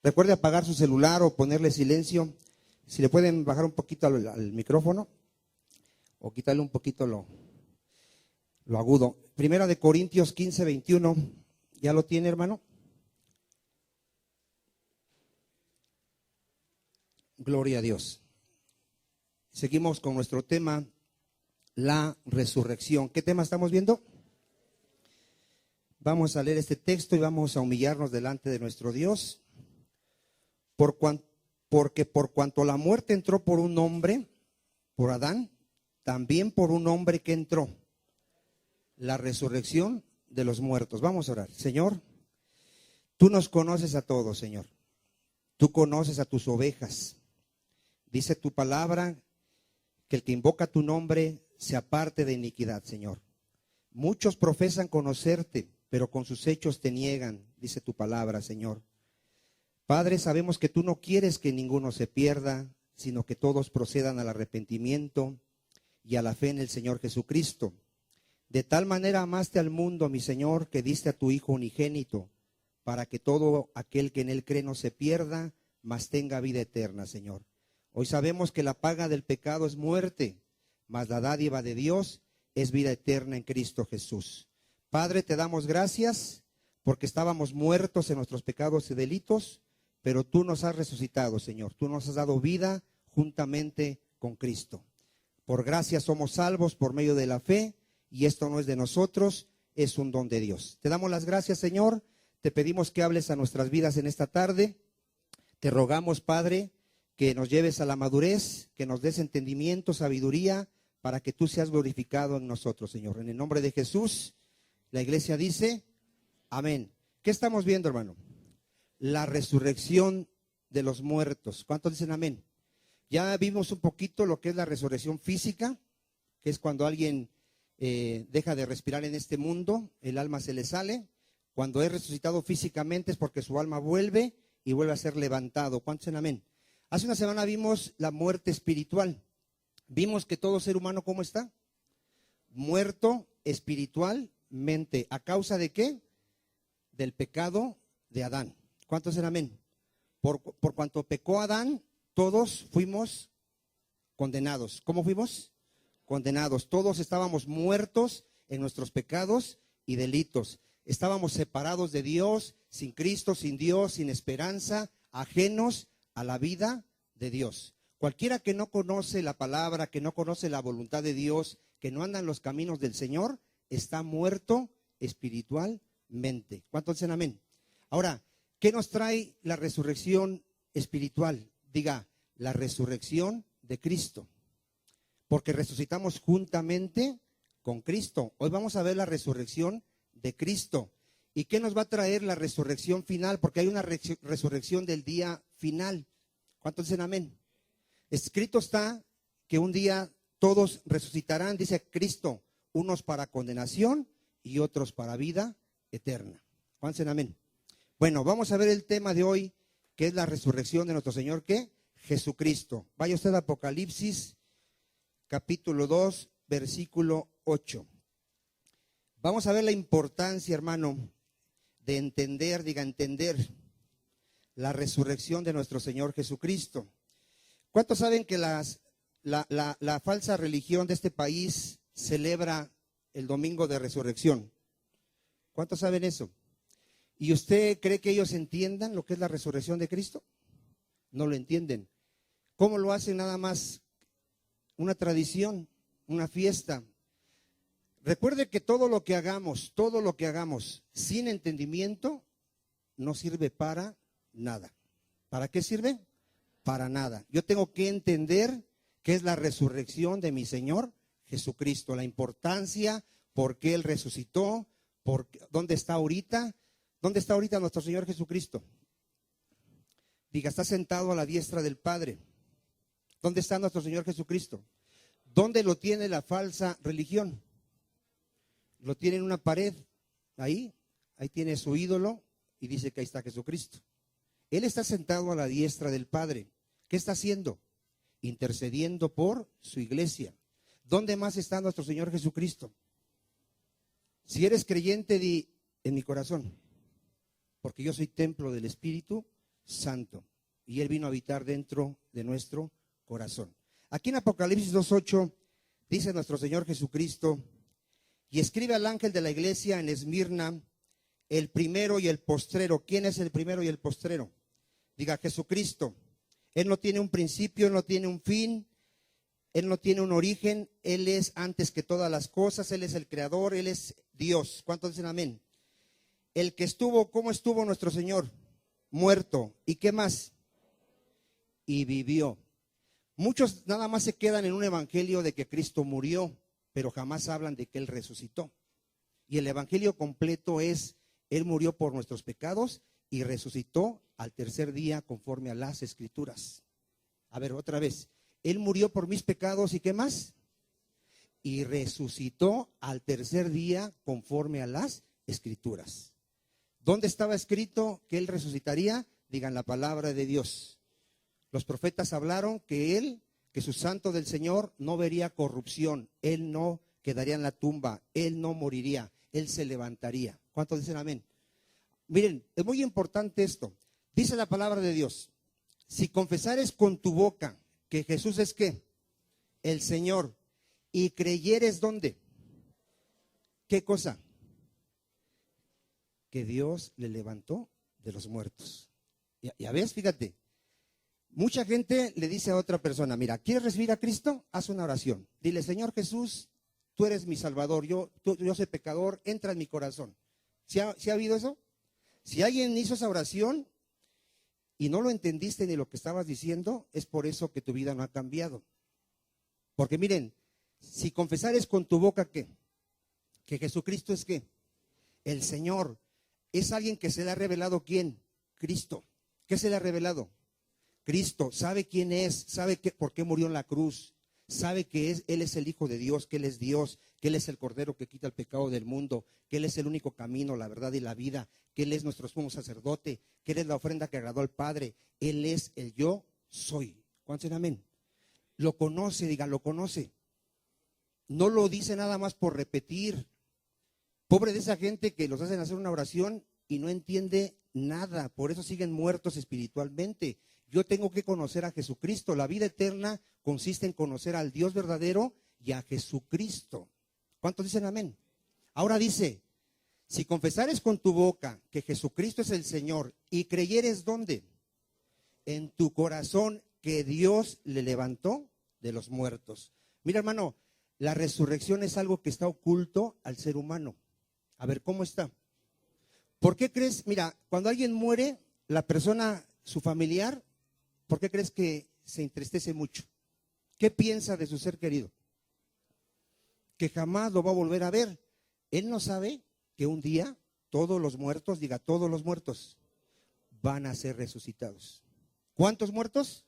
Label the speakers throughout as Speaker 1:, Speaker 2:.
Speaker 1: Recuerde apagar su celular o ponerle silencio. Si le pueden bajar un poquito al micrófono o quitarle un poquito lo agudo. Primera de Corintios 15:21. ¿Ya lo tiene, hermano? Gloria a Dios. Seguimos con nuestro tema, la resurrección. ¿Qué tema estamos viendo? Vamos a leer este texto y vamos a humillarnos delante de nuestro Dios. Porque por cuanto la muerte entró por un hombre, por Adán, también por un hombre que entró, la resurrección de los muertos. Vamos a orar. Señor, tú nos conoces a todos, Señor. Tú conoces a tus ovejas. Dice tu palabra que el que invoca tu nombre se aparte de iniquidad, Señor. Muchos profesan conocerte, pero con sus hechos te niegan, dice tu palabra, Señor. Padre, sabemos que tú no quieres que ninguno se pierda, sino que todos procedan al arrepentimiento y a la fe en el Señor Jesucristo. De tal manera amaste al mundo, mi Señor, que diste a tu Hijo unigénito, para que todo aquel que en él cree no se pierda, mas tenga vida eterna, Señor. Hoy sabemos que la paga del pecado es muerte, mas la dádiva de Dios es vida eterna en Cristo Jesús. Padre, te damos gracias porque estábamos muertos en nuestros pecados y delitos, pero tú nos has resucitado, Señor. Tú nos has dado vida juntamente con Cristo. Por gracia somos salvos por medio de la fe, y esto no es de nosotros, es un don de Dios. Te damos las gracias, Señor. Te pedimos que hables a nuestras vidas en esta tarde. Te rogamos, Padre, que nos lleves a la madurez, que nos des entendimiento, sabiduría, para que tú seas glorificado en nosotros, Señor. En el nombre de Jesús, la iglesia dice, amén. ¿Qué estamos viendo, hermano? La resurrección de los muertos. ¿Cuántos dicen amén? Ya vimos un poquito lo que es la resurrección física, que es cuando alguien deja de respirar en este mundo, el alma se le sale. Cuando es resucitado físicamente es porque su alma vuelve y vuelve a ser levantado. ¿Cuántos dicen amén? Hace una semana vimos la muerte espiritual. Vimos que todo ser humano, ¿cómo está? Muerto espiritualmente. ¿A causa de qué? Del pecado de Adán. ¿Cuántos dicen amén? Por cuanto pecó Adán, todos fuimos condenados. ¿Cómo fuimos? Condenados. Todos estábamos muertos en nuestros pecados y delitos. Estábamos separados de Dios, sin Cristo, sin Dios, sin esperanza, ajenos a la vida de Dios. Cualquiera que no conoce la palabra, que no conoce la voluntad de Dios, que no anda en los caminos del Señor, está muerto espiritualmente. ¿Cuántos dicen amén? Ahora, ¿qué nos trae la resurrección espiritual? Diga, la resurrección de Cristo. Porque resucitamos juntamente con Cristo. Hoy vamos a ver la resurrección de Cristo. ¿Y qué nos va a traer la resurrección final? Porque hay una resurrección del día final. ¿Cuántos dicen amén? Escrito está que un día todos resucitarán, dice Cristo, unos para condenación y otros para vida eterna. ¿Cuántos dicen amén? Bueno, vamos a ver el tema de hoy, que es la resurrección de nuestro Señor, ¿qué? Jesucristo. Vaya usted a Apocalipsis, capítulo 2, versículo 8. Vamos a ver la importancia, hermano, de entender, diga entender, la resurrección de nuestro Señor Jesucristo. ¿Cuántos saben que la falsa religión de este país celebra el domingo de resurrección? ¿Cuántos saben eso? ¿Y usted cree que ellos entiendan lo que es la resurrección de Cristo? No lo entienden. ¿Cómo lo hacen? Nada más una tradición, una fiesta. Recuerde que todo lo que hagamos sin entendimiento no sirve para nada. ¿Para qué sirve? Para nada. Yo tengo que entender qué es la resurrección de mi Señor Jesucristo, la importancia, por qué Él resucitó, dónde está ahorita. ¿Dónde está ahorita nuestro Señor Jesucristo? Diga, está sentado a la diestra del Padre. ¿Dónde está nuestro Señor Jesucristo? ¿Dónde lo tiene la falsa religión? Lo tiene en una pared, ahí tiene su ídolo y dice que ahí está Jesucristo. Él está sentado a la diestra del Padre. ¿Qué está haciendo? Intercediendo por su iglesia. ¿Dónde más está nuestro Señor Jesucristo? Si eres creyente, di en mi corazón, porque yo soy templo del Espíritu Santo. Y Él vino a habitar dentro de nuestro corazón. Aquí en Apocalipsis 2:8 dice nuestro Señor Jesucristo: y escribe al ángel de la iglesia en Esmirna, el primero y el postrero. ¿Quién es el primero y el postrero? Diga: Jesucristo. Él no tiene un principio, Él no tiene un fin, Él no tiene un origen, Él es antes que todas las cosas, Él es el creador, Él es Dios. ¿Cuántos dicen amén? El que estuvo, ¿cómo estuvo nuestro Señor? Muerto. ¿Y qué más? Y vivió. Muchos nada más se quedan en un evangelio de que Cristo murió, pero jamás hablan de que Él resucitó. Y el evangelio completo es: Él murió por nuestros pecados y resucitó al tercer día conforme a las Escrituras. A ver, otra vez. Él murió por mis pecados y ¿qué más? Y resucitó al tercer día conforme a las Escrituras. ¿Dónde estaba escrito que Él resucitaría? Digan: la palabra de Dios. Los profetas hablaron que su santo del Señor no vería corrupción, Él no quedaría en la tumba, Él no moriría, Él se levantaría. ¿Cuántos dicen amén? Miren, es muy importante esto. Dice la palabra de Dios: si confesares con tu boca que Jesús es ¿qué? El Señor, y creyeres ¿dónde? ¿Qué cosa? Que Dios le levantó de los muertos. Ya ves, fíjate. Mucha gente le dice a otra persona: mira, ¿quieres recibir a Cristo? Haz una oración. Dile: Señor Jesús, tú eres mi Salvador, yo soy pecador, entra en mi corazón. ¿Sí ha habido eso? Si alguien hizo esa oración y no lo entendiste ni lo que estabas diciendo, es por eso que tu vida no ha cambiado. Porque miren, si confesares con tu boca ¿qué? Que Jesucristo es ¿qué? El Señor. Es alguien que se le ha revelado ¿quién? Cristo. ¿Qué se le ha revelado? Cristo. Sabe quién es, sabe por qué murió en la cruz, sabe que Él es el Hijo de Dios, que Él es Dios, que Él es el Cordero que quita el pecado del mundo, que Él es el único camino, la verdad y la vida, que Él es nuestro sumo sacerdote, que Él es la ofrenda que agradó al Padre, Él es el yo soy. ¿Cuántos dicen amén? Lo conoce, digan, lo conoce. No lo dice nada más por repetir. Pobre de esa gente que los hacen hacer una oración y no entiende nada, por eso siguen muertos espiritualmente. Yo tengo que conocer a Jesucristo. La vida eterna consiste en conocer al Dios verdadero y a Jesucristo. ¿Cuántos dicen amén? Ahora dice: si confesares con tu boca que Jesucristo es el Señor y creyeres ¿dónde? En tu corazón que Dios le levantó de los muertos. Mira, hermano, la resurrección es algo que está oculto al ser humano. A ver, ¿cómo está? ¿Por qué crees? Mira, cuando alguien muere, la persona, su familiar, ¿por qué crees que se entristece mucho? ¿Qué piensa de su ser querido? Que jamás lo va a volver a ver. Él no sabe que un día todos los muertos, diga todos los muertos, van a ser resucitados. ¿Cuántos muertos?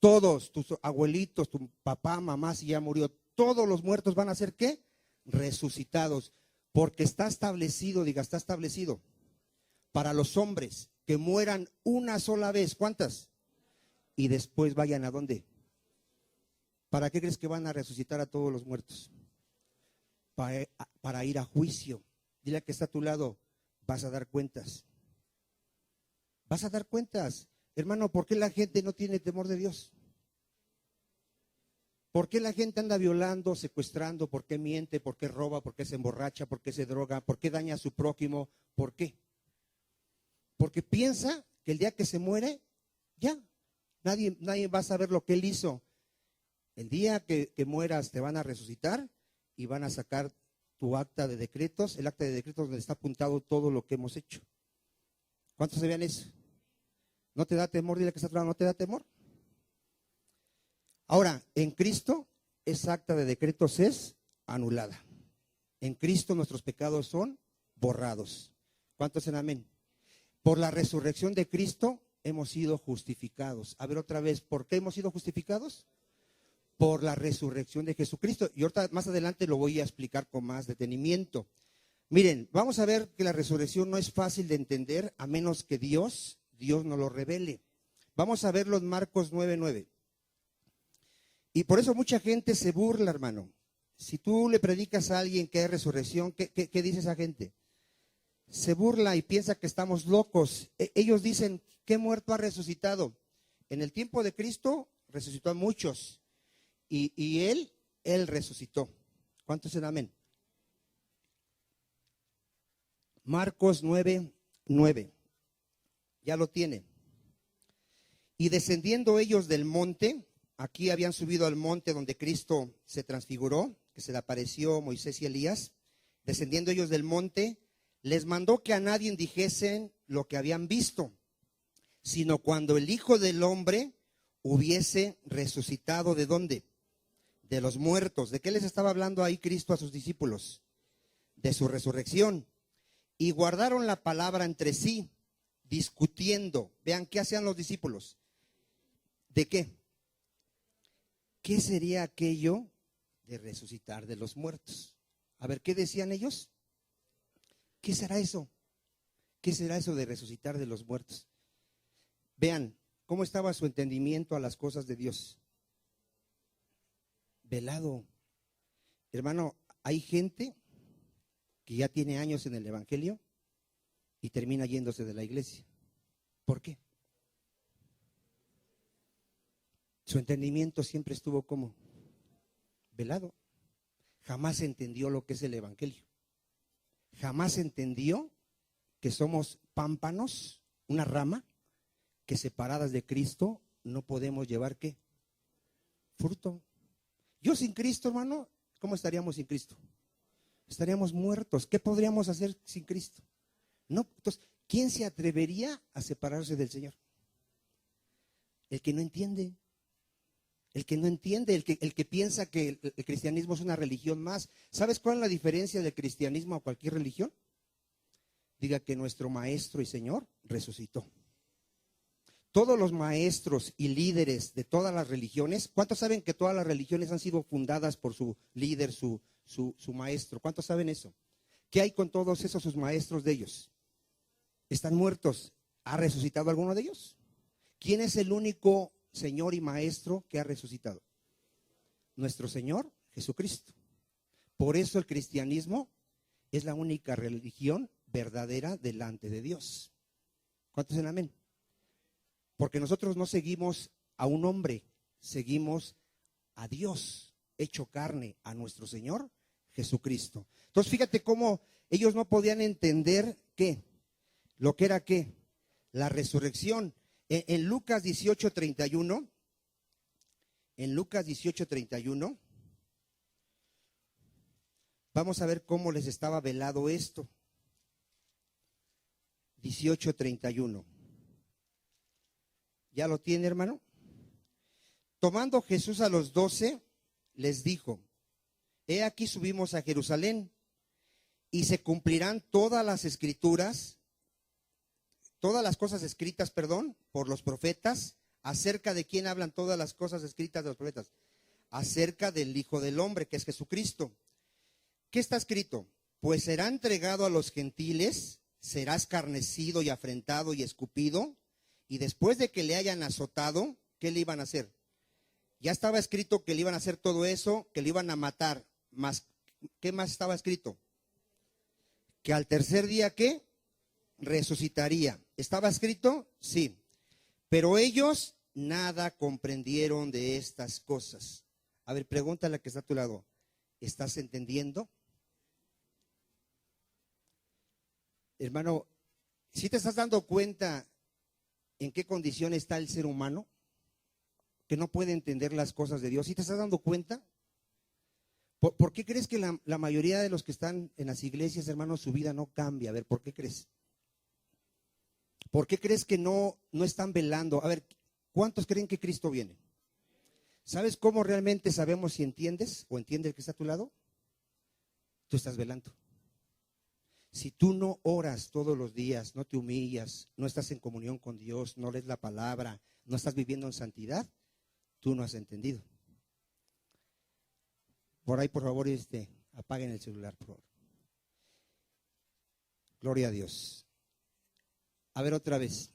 Speaker 1: Todos, tus abuelitos, tu papá, mamá, si ya murió, todos los muertos van a ser ¿qué? Resucitados. Porque está establecido, diga, está establecido para los hombres que mueran una sola vez. ¿Cuántas? Y después vayan ¿a dónde? ¿Para qué crees que van a resucitar a todos los muertos? Para ir a juicio. Dile al que está a tu lado: vas a dar cuentas. Vas a dar cuentas. Hermano, ¿por qué la gente no tiene temor de Dios? ¿Por qué la gente anda violando, secuestrando? ¿Por qué miente? ¿Por qué roba? ¿Por qué se emborracha? ¿Por qué se droga? ¿Por qué daña a su prójimo? ¿Por qué? Porque piensa que el día que se muere, ya, nadie va a saber lo que él hizo. El día que mueras te van a resucitar y van a sacar tu acta de decretos, el acta de decretos donde está apuntado todo lo que hemos hecho. ¿Cuántos sabían eso? ¿No te da temor? Dile que está atrás, ¿no te da temor? Ahora, en Cristo, esa acta de decretos es anulada. En Cristo nuestros pecados son borrados. ¿Cuántos en amén? Por la resurrección de Cristo hemos sido justificados. A ver otra vez, ¿por qué hemos sido justificados? Por la resurrección de Jesucristo. Y ahorita más adelante lo voy a explicar con más detenimiento. Miren, vamos a ver que la resurrección no es fácil de entender a menos que Dios nos lo revele. Vamos a verlo en Marcos 9:9. Y por eso mucha gente se burla, hermano. Si tú le predicas a alguien que hay resurrección, ¿qué dice esa gente? se burla y piensa que estamos locos. Ellos dicen, ¿qué muerto ha resucitado? En el tiempo de Cristo resucitó a muchos y él resucitó. ¿Cuántos dicen amén? Marcos 9:9. Ya lo tiene. Y descendiendo ellos del monte, aquí habían subido al monte donde Cristo se transfiguró, que se le apareció Moisés y Elías. Descendiendo ellos del monte, les mandó que a nadie dijesen lo que habían visto, sino cuando el Hijo del Hombre hubiese resucitado. ¿De dónde? De los muertos. ¿De qué les estaba hablando ahí Cristo a sus discípulos? De su resurrección. Y guardaron la palabra entre sí, discutiendo. Vean, ¿qué hacían los discípulos? ¿De qué? ¿Qué sería aquello de resucitar de los muertos? A ver, ¿qué decían ellos? ¿Qué será eso? ¿Qué será eso de resucitar de los muertos? Vean cómo estaba su entendimiento a las cosas de Dios. Velado. Hermano, hay gente que ya tiene años en el evangelio y termina yéndose de la iglesia. ¿Por qué? Su entendimiento siempre estuvo como velado. Jamás entendió lo que es el evangelio. Jamás entendió que somos pámpanos, una rama, que separadas de Cristo no podemos llevar ¿qué? Fruto. Yo sin Cristo, hermano, ¿cómo estaríamos sin Cristo? Estaríamos muertos. ¿Qué podríamos hacer sin Cristo? No. Entonces, ¿quién se atrevería a separarse del Señor? El que no entiende. El que no entiende, el que piensa que el cristianismo es una religión más. ¿Sabes cuál es la diferencia del cristianismo a cualquier religión? Diga que nuestro Maestro y Señor resucitó. Todos los maestros y líderes de todas las religiones, ¿cuántos saben que todas las religiones han sido fundadas por su líder, su maestro? ¿Cuántos saben eso? ¿Qué hay con todos esos sus maestros de ellos? Están muertos. ¿Ha resucitado alguno de ellos? ¿Quién es el único Señor y Maestro que ha resucitado? Nuestro Señor Jesucristo. Por eso el cristianismo es la única religión verdadera delante de Dios. ¿Cuántos dicen amén? Porque nosotros no seguimos a un hombre, seguimos a Dios hecho carne, a nuestro Señor Jesucristo. Entonces fíjate cómo ellos no podían entender ¿qué? Lo que era ¿qué? La resurrección. En Lucas 18:31, vamos a ver cómo les estaba velado esto. 18:31. ¿Ya lo tiene, hermano? Tomando Jesús a los 12, les dijo: he aquí subimos a Jerusalén, y se cumplirán todas las escrituras, todas las cosas escritas, por los profetas. ¿Acerca de quién hablan todas las cosas escritas de los profetas? Acerca del Hijo del Hombre, que es Jesucristo. ¿Qué está escrito? Pues será entregado a los gentiles, será escarnecido y afrentado y escupido, y después de que le hayan azotado, ¿qué le iban a hacer? Ya estaba escrito que le iban a hacer todo eso, que le iban a matar. ¿Qué más estaba escrito? Que al tercer día, ¿qué? Resucitaría. ¿Estaba escrito? Sí. Pero ellos nada comprendieron de estas cosas. A ver, pregúntale a la que está a tu lado: ¿estás entendiendo? Hermano, ¿sí te estás dando cuenta en qué condición está el ser humano? Que no puede entender las cosas de Dios. ¿Sí te estás dando cuenta? ¿Por qué crees que la mayoría de los que están en las iglesias, hermanos, su vida no cambia? A ver, ¿por qué crees? ¿Por qué crees que no están velando? A ver, ¿cuántos creen que Cristo viene? ¿Sabes cómo realmente sabemos si entiendes o entiende el que está a tu lado? Tú estás velando. Si tú no oras todos los días, no te humillas, no estás en comunión con Dios, no lees la palabra, no estás viviendo en santidad, tú no has entendido. Por ahí, por favor, apaguen el celular, por favor. Gloria a Dios. A ver, otra vez.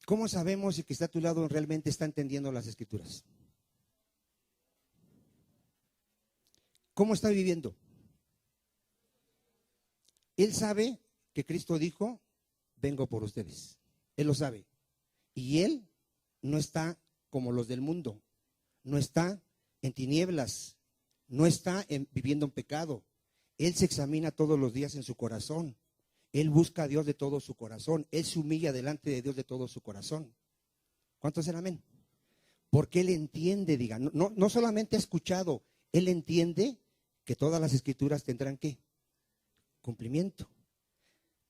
Speaker 1: ¿Cómo sabemos si el que está a tu lado realmente está entendiendo las Escrituras? ¿Cómo está viviendo? Él sabe que Cristo dijo, vengo por ustedes. Él lo sabe. Y Él no está como los del mundo. No está en tinieblas. No está viviendo en pecado. Él se examina todos los días en su corazón. Él busca a Dios de todo su corazón. Él se humilla delante de Dios de todo su corazón. ¿Cuántos dicen amén? Porque Él entiende, digan, no solamente ha escuchado, Él entiende que todas las escrituras tendrán ¿qué? Cumplimiento.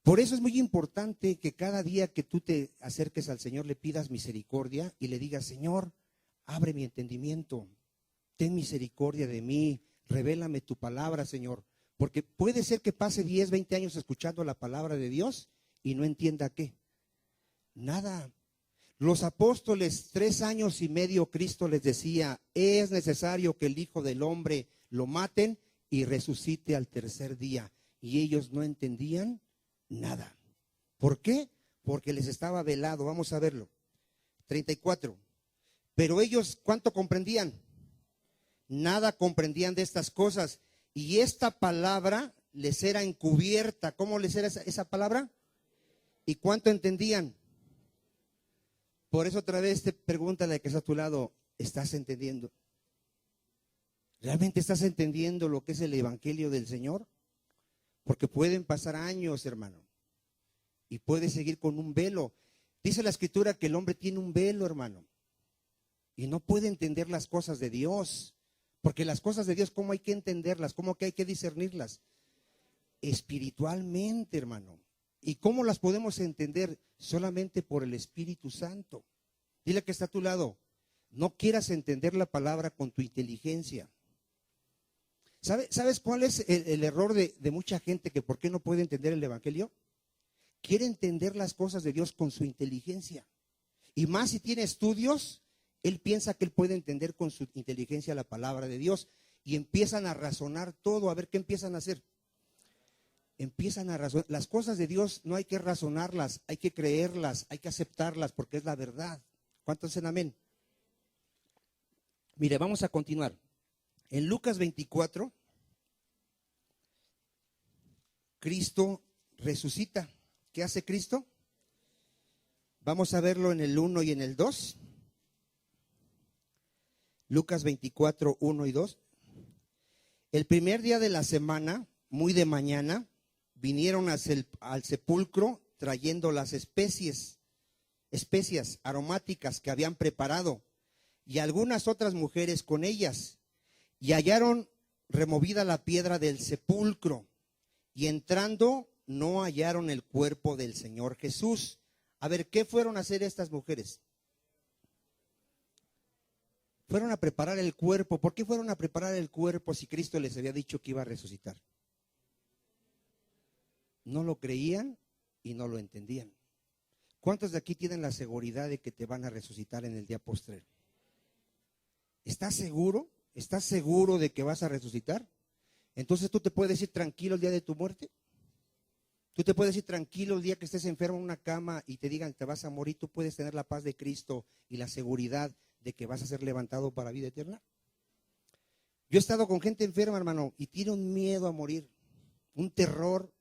Speaker 1: Por eso es muy importante que cada día que tú te acerques al Señor le pidas misericordia y le digas, Señor, abre mi entendimiento, ten misericordia de mí, revélame tu palabra, Señor. Porque puede ser que pase 10, 20 años escuchando la palabra de Dios y no entienda ¿qué? Nada. Los apóstoles, 3 años y medio Cristo les decía, es necesario que el Hijo del Hombre lo maten y resucite al tercer día. Y ellos no entendían nada. ¿Por qué? Porque les estaba velado. Vamos a verlo. 34. Pero ellos, ¿cuánto comprendían? Nada comprendían de estas cosas. Y esta palabra les era encubierta. ¿Cómo les era esa palabra? ¿Y cuánto entendían? Por eso otra vez te pregunta la que está a tu lado, ¿estás entendiendo? ¿Realmente estás entendiendo lo que es el Evangelio del Señor? Porque pueden pasar años, hermano, y puedes seguir con un velo. Dice la Escritura que el hombre tiene un velo, hermano, y no puede entender las cosas de Dios, porque las cosas de Dios, ¿cómo hay que entenderlas? ¿Cómo que hay que discernirlas? Espiritualmente, hermano. ¿Y cómo las podemos entender? Solamente por el Espíritu Santo. Dile que está a tu lado, no quieras entender la palabra con tu inteligencia. ¿Sabes cuál es el error de mucha gente que por qué no puede entender el Evangelio? Quiere entender las cosas de Dios con su inteligencia. Y más si tiene estudios, él piensa que él puede entender con su inteligencia la palabra de Dios. Y empiezan a razonar todo. A ver, ¿qué empiezan a hacer? Empiezan a razonar. Las cosas de Dios no hay que razonarlas, hay que creerlas, hay que aceptarlas porque es la verdad. ¿Cuántos dicen amén? Mire, vamos a continuar. En Lucas 24, Cristo resucita. ¿Qué hace Cristo? Vamos a verlo en el 1 y en el 2. Lucas 24, 1 y 2. El primer día de la semana, muy de mañana, vinieron al sepulcro trayendo las especias aromáticas que habían preparado y algunas otras mujeres con ellas. Y hallaron removida la piedra del sepulcro y entrando no hallaron el cuerpo del Señor Jesús. A ver, ¿qué fueron a hacer estas mujeres? Fueron a preparar el cuerpo. ¿Por qué fueron a preparar el cuerpo si Cristo les había dicho que iba a resucitar? No lo creían y no lo entendían. ¿Cuántos de aquí tienen la seguridad de que te van a resucitar en el día postrero? ¿Estás seguro? ¿Estás seguro de que vas a resucitar? Entonces tú te puedes ir tranquilo el día de tu muerte. Tú te puedes ir tranquilo el día que estés enfermo en una cama y te digan te vas a morir. Tú puedes tener la paz de Cristo y la seguridad de que vas a ser levantado para vida eterna. Yo he estado con gente enferma, hermano, y tiene un miedo a morir, un terror,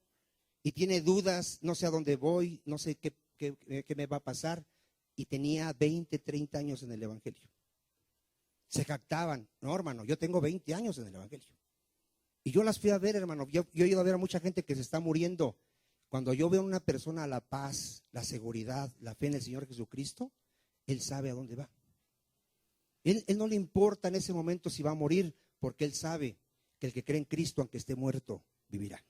Speaker 1: y tiene dudas, no sé a dónde voy, no sé qué me va a pasar. Y tenía 20, 30 años en el Evangelio. Se jactaban, no, hermano, yo tengo 20 años en el Evangelio. Y yo las fui a ver, hermano. Yo he ido a ver a mucha gente que se está muriendo. Cuando yo veo a una persona la paz, la seguridad, la fe en el Señor Jesucristo, él sabe a dónde va. Él no le importa en ese momento si va a morir, porque él sabe que el que cree en Cristo, aunque esté muerto, vivirá.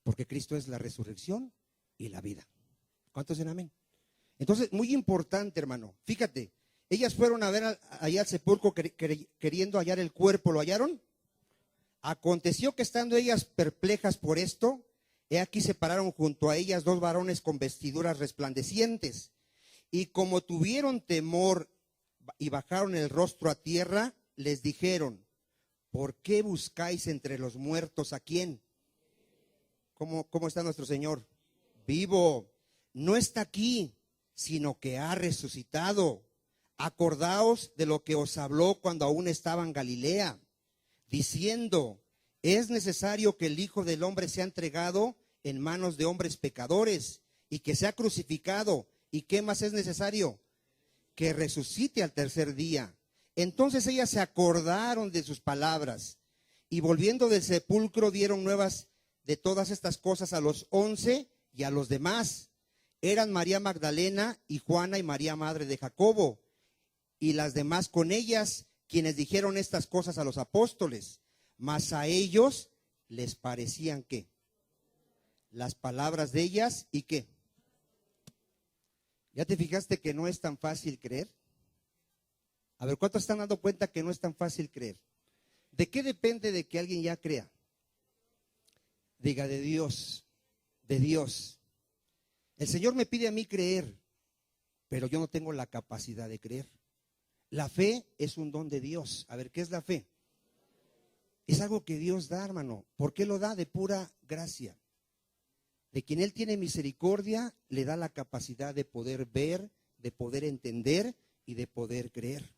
Speaker 1: Porque Cristo es la resurrección y la vida. ¿Cuántos dicen amén? Entonces, muy importante, hermano. Fíjate, ellas fueron a ver allá al sepulcro queriendo hallar el cuerpo. ¿Lo hallaron? Aconteció que estando ellas perplejas por esto, he aquí se pararon junto a ellas 2 varones con vestiduras resplandecientes. Y como tuvieron temor y bajaron el rostro a tierra, les dijeron, ¿por qué buscáis entre los muertos a quién? ¿Cómo está nuestro Señor? Vivo. No está aquí, sino que ha resucitado. Acordaos de lo que os habló cuando aún estaba en Galilea, diciendo, es necesario que el Hijo del Hombre sea entregado en manos de hombres pecadores y que sea crucificado. ¿Y qué más es necesario? Que resucite al tercer día. Entonces ellas se acordaron de sus palabras y volviendo del sepulcro dieron nuevas de todas estas cosas a los 11 y a los demás. Eran María Magdalena y Juana y María madre de Jacobo y las demás con ellas, quienes dijeron estas cosas a los apóstoles. Mas a ellos les parecían ¿qué? Las palabras de ellas y ¿qué? ¿Ya te fijaste que no es tan fácil creer? A ver, ¿cuántos están dando cuenta que no es tan fácil creer? ¿De qué depende de que alguien ya crea? Diga, de Dios, de Dios. El Señor me pide a mí creer, pero yo no tengo la capacidad de creer. La fe es un don de Dios. A ver, ¿qué es la fe? Es algo que Dios da, hermano. ¿Por qué lo da? De pura gracia. De quien Él tiene misericordia, le da la capacidad de poder ver, de poder entender y de poder creer.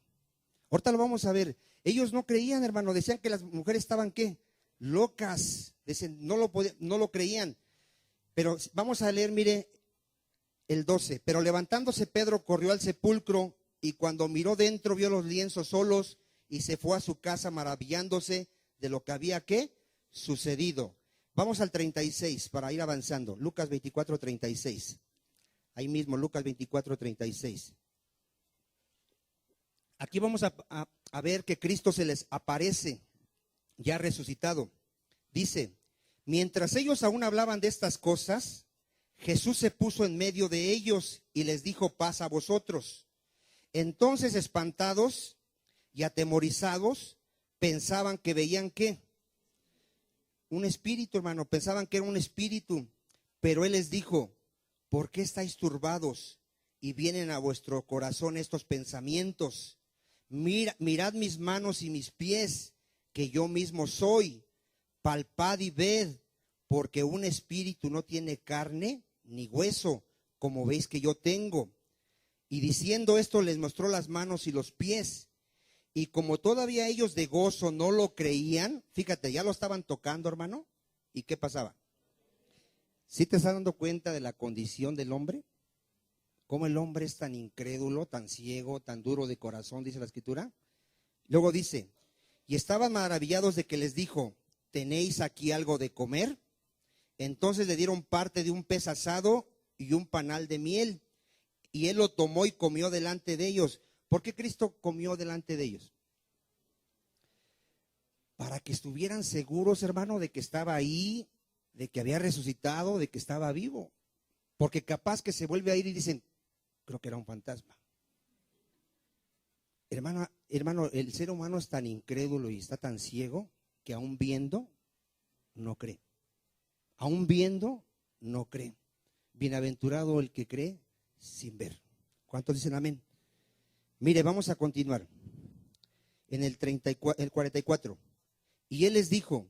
Speaker 1: Ahorita lo vamos a ver. Ellos no creían, hermano. Decían que las mujeres estaban, ¿qué? Locas. Decían, no lo creían. Pero vamos a leer, mire, el 12. Pero levantándose Pedro corrió al sepulcro y cuando miró dentro vio los lienzos solos y se fue a su casa maravillándose de lo que había, ¿qué? Sucedido. Vamos al 36 para ir avanzando. Lucas 24, 36. Ahí mismo, Lucas 24, 36. Aquí vamos a ver que Cristo se les aparece ya resucitado. Dice, mientras ellos aún hablaban de estas cosas, Jesús se puso en medio de ellos y les dijo, paz a vosotros. Entonces, espantados y atemorizados, pensaban que veían ¿qué? Un espíritu, hermano, pensaban que era un espíritu. Pero Él les dijo, ¿por qué estáis turbados y vienen a vuestro corazón estos pensamientos? Mirad mis manos y mis pies, que yo mismo soy. Palpad y ved, porque un espíritu no tiene carne ni hueso, como veis que yo tengo. Y diciendo esto les mostró las manos y los pies. Y como todavía ellos de gozo no lo creían, fíjate, ya lo estaban tocando, hermano. ¿Y qué pasaba? ¿Sí te estás dando cuenta de la condición del hombre? ¿Cómo el hombre es tan incrédulo, tan ciego, tan duro de corazón, dice la Escritura? Luego dice, y estaban maravillados de que les dijo, ¿tenéis aquí algo de comer? Entonces le dieron parte de un pez asado y un panal de miel. Y él lo tomó y comió delante de ellos. ¿Por qué Cristo comió delante de ellos? Para que estuvieran seguros, hermano, de que estaba ahí, de que había resucitado, de que estaba vivo. Porque capaz que se vuelve a ir y dicen, creo que era un fantasma. Hermano, el ser humano es tan incrédulo y está tan ciego que aún viendo, no cree. Aún viendo, no cree. Bienaventurado el que cree sin ver. ¿Cuántos dicen amén? Mire, vamos a continuar. En el 44. Y Él les dijo,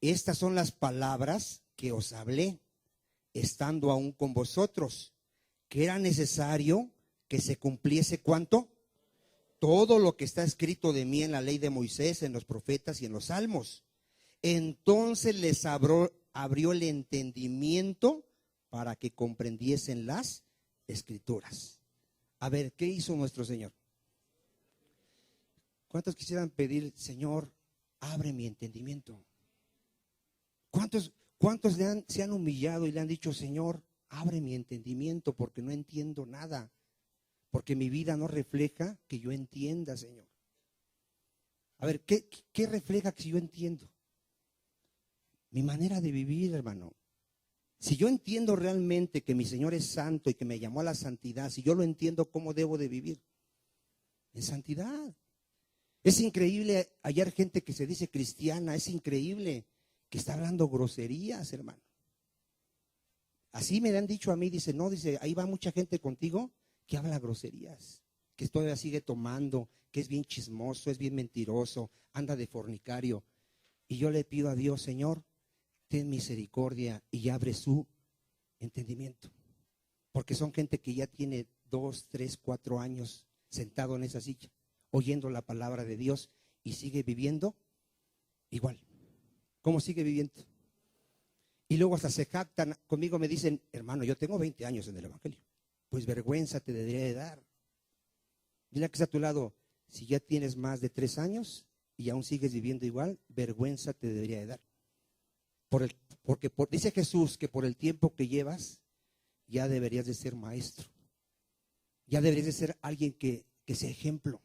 Speaker 1: estas son las palabras que os hablé, estando aún con vosotros, que era necesario que se cumpliese ¿cuánto? Todo lo que está escrito de mí en la ley de Moisés, en los profetas y en los salmos. Entonces les abrió el entendimiento para que comprendiesen las escrituras. A ver, ¿qué hizo nuestro Señor? ¿Cuántos quisieran pedir, Señor, abre mi entendimiento? ¿Cuántos se han humillado y le han dicho, Señor, abre mi entendimiento porque no entiendo nada? Porque mi vida no refleja que yo entienda, Señor. A ver, ¿qué refleja que yo entiendo? Mi manera de vivir, hermano. Si yo entiendo realmente que mi Señor es santo y que me llamó a la santidad, si yo lo entiendo, ¿cómo debo de vivir? En santidad. Es increíble hallar gente que se dice cristiana, es increíble que está hablando groserías, hermano. Así me han dicho a mí, dice, no, dice, ahí va mucha gente contigo que habla groserías, que todavía sigue tomando, que es bien chismoso, es bien mentiroso, anda de fornicario. Y yo le pido a Dios, Señor, ten misericordia y abre su entendimiento. Porque son gente que ya tiene 2, 3, 4 años sentado en esa silla, oyendo la palabra de Dios y sigue viviendo igual. ¿Cómo sigue viviendo? Y luego hasta se jactan conmigo, me dicen, hermano, yo tengo 20 años en el Evangelio. Pues vergüenza te debería de dar. Dile que está a tu lado, si ya tienes más de 3 años y aún sigues viviendo igual, vergüenza te debería de dar. Porque dice Jesús que por el tiempo que llevas, ya deberías de ser maestro. Ya deberías de ser alguien que sea ejemplo,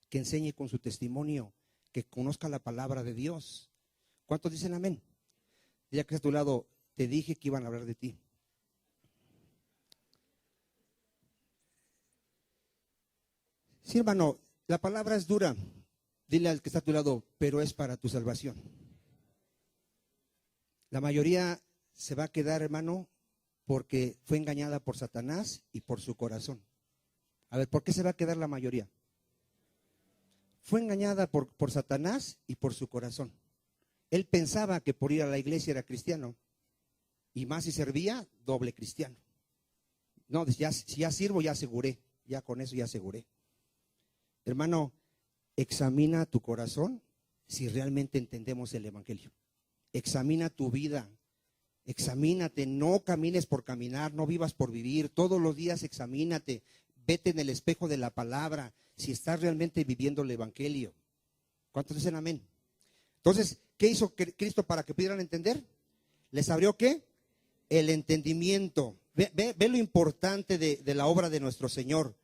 Speaker 1: que enseñe con su testimonio, que conozca la palabra de Dios. ¿Cuántos dicen amén? Ya que está a tu lado, te dije que iban a hablar de ti. Sí, hermano, la palabra es dura. Dile al que está a tu lado, pero es para tu salvación. La mayoría se va a quedar, hermano, porque fue engañada por Satanás y por su corazón. A ver, ¿por qué se va a quedar la mayoría? Fue engañada por Satanás y por su corazón. Él pensaba que por ir a la iglesia era cristiano. Y más si servía, doble cristiano. No, si ya sirvo, ya aseguré. Ya con eso ya aseguré. Hermano, examina tu corazón si realmente entendemos el Evangelio. Examina tu vida. Examínate, no camines por caminar, no vivas por vivir. Todos los días examínate. Vete en el espejo de la palabra si estás realmente viviendo el Evangelio. ¿Cuántos dicen amén? Entonces, ¿qué hizo Cristo para que pudieran entender? ¿Les abrió qué? El entendimiento. Ve lo importante de la obra de nuestro Señor,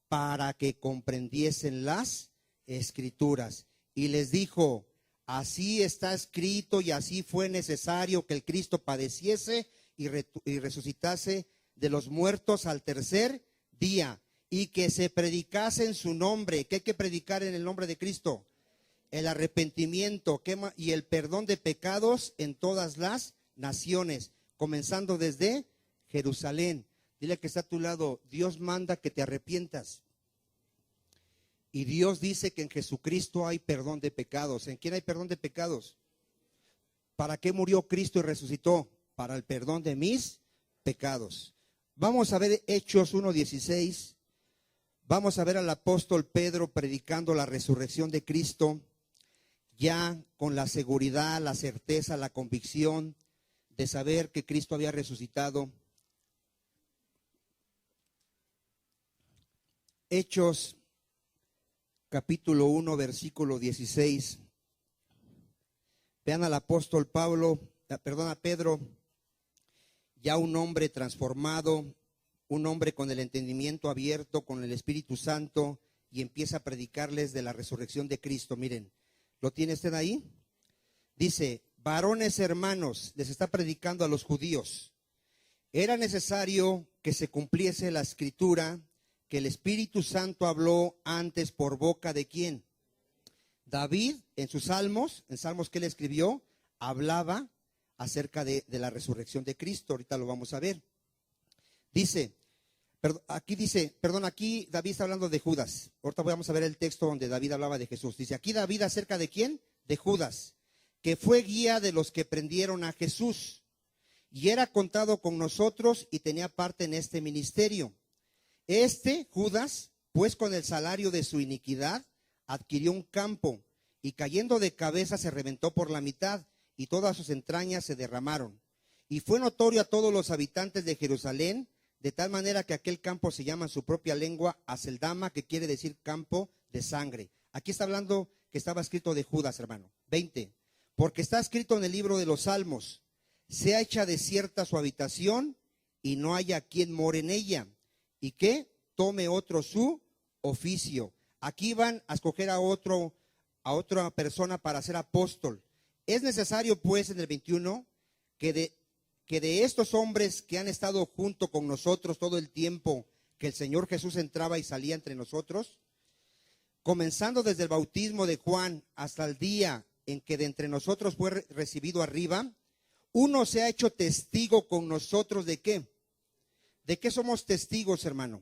Speaker 1: para que comprendiesen las Escrituras. Y les dijo, así está escrito y así fue necesario que el Cristo padeciese y resucitase de los muertos al tercer día, y que se predicase en su nombre. ¿Qué hay que predicar en el nombre de Cristo? El arrepentimiento y el perdón de pecados en todas las naciones, comenzando desde Jerusalén. Dile que está a tu lado, Dios manda que te arrepientas. Y Dios dice que en Jesucristo hay perdón de pecados. ¿En quién hay perdón de pecados? ¿Para qué murió Cristo y resucitó? Para el perdón de mis pecados. Vamos a ver Hechos 1:16. Vamos a ver al apóstol Pedro predicando la resurrección de Cristo, ya con la seguridad, la certeza, la convicción de saber que Cristo había resucitado. Hechos capítulo 1, versículo 16. Vean al apóstol Pedro, ya un hombre transformado, un hombre con el entendimiento abierto, con el Espíritu Santo, y empieza a predicarles de la resurrección de Cristo. Miren, ¿lo tiene usted ahí? Dice, varones hermanos, les está predicando a los judíos. Era necesario que se cumpliese la escritura que el Espíritu Santo habló antes por boca de ¿quién? David, en sus salmos, en salmos que él escribió, hablaba acerca de la resurrección de Cristo. Ahorita lo vamos a ver. Dice, aquí David está hablando de Judas. Ahorita vamos a ver el texto donde David hablaba de Jesús. Dice, aquí David acerca de ¿quién? De Judas, que fue guía de los que prendieron a Jesús. Y era contado con nosotros y tenía parte en este ministerio. Judas, pues con el salario de su iniquidad, adquirió un campo y cayendo de cabeza se reventó por la mitad y todas sus entrañas se derramaron. Y fue notorio a todos los habitantes de Jerusalén, de tal manera que aquel campo se llama en su propia lengua Aceldama, que quiere decir campo de sangre. Aquí está hablando que estaba escrito de Judas, hermano. 20. Porque está escrito en el libro de los Salmos, sea hecha desierta su habitación y no haya quien more en ella, y que tome otro su oficio. Aquí van a escoger a otra persona para ser apóstol. Es necesario, pues, en el 21, que de estos hombres que han estado junto con nosotros todo el tiempo que el Señor Jesús entraba y salía entre nosotros, comenzando desde el bautismo de Juan hasta el día en que de entre nosotros fue recibido arriba, uno se ha hecho testigo con nosotros ¿de qué? ¿De qué somos testigos, hermano?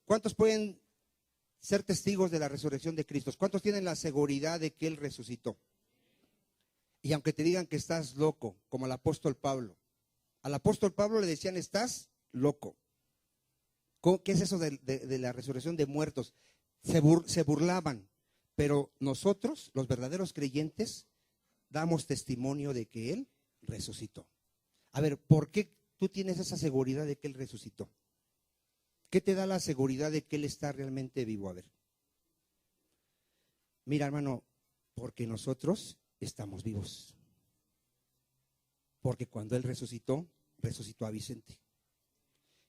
Speaker 1: ¿Cuántos pueden ser testigos de la resurrección de Cristo? ¿Cuántos tienen la seguridad de que Él resucitó? Y aunque te digan que estás loco, como al apóstol Pablo. Al apóstol Pablo le decían, estás loco. ¿Qué es eso de la resurrección de muertos? Se burlaban. Pero nosotros, los verdaderos creyentes, damos testimonio de que Él resucitó. A ver, ¿por qué tú tienes esa seguridad de que Él resucitó? ¿Qué te da la seguridad de que Él está realmente vivo? A ver. Mira, hermano, porque nosotros estamos vivos. Porque cuando Él resucitó, resucitó a Vicente.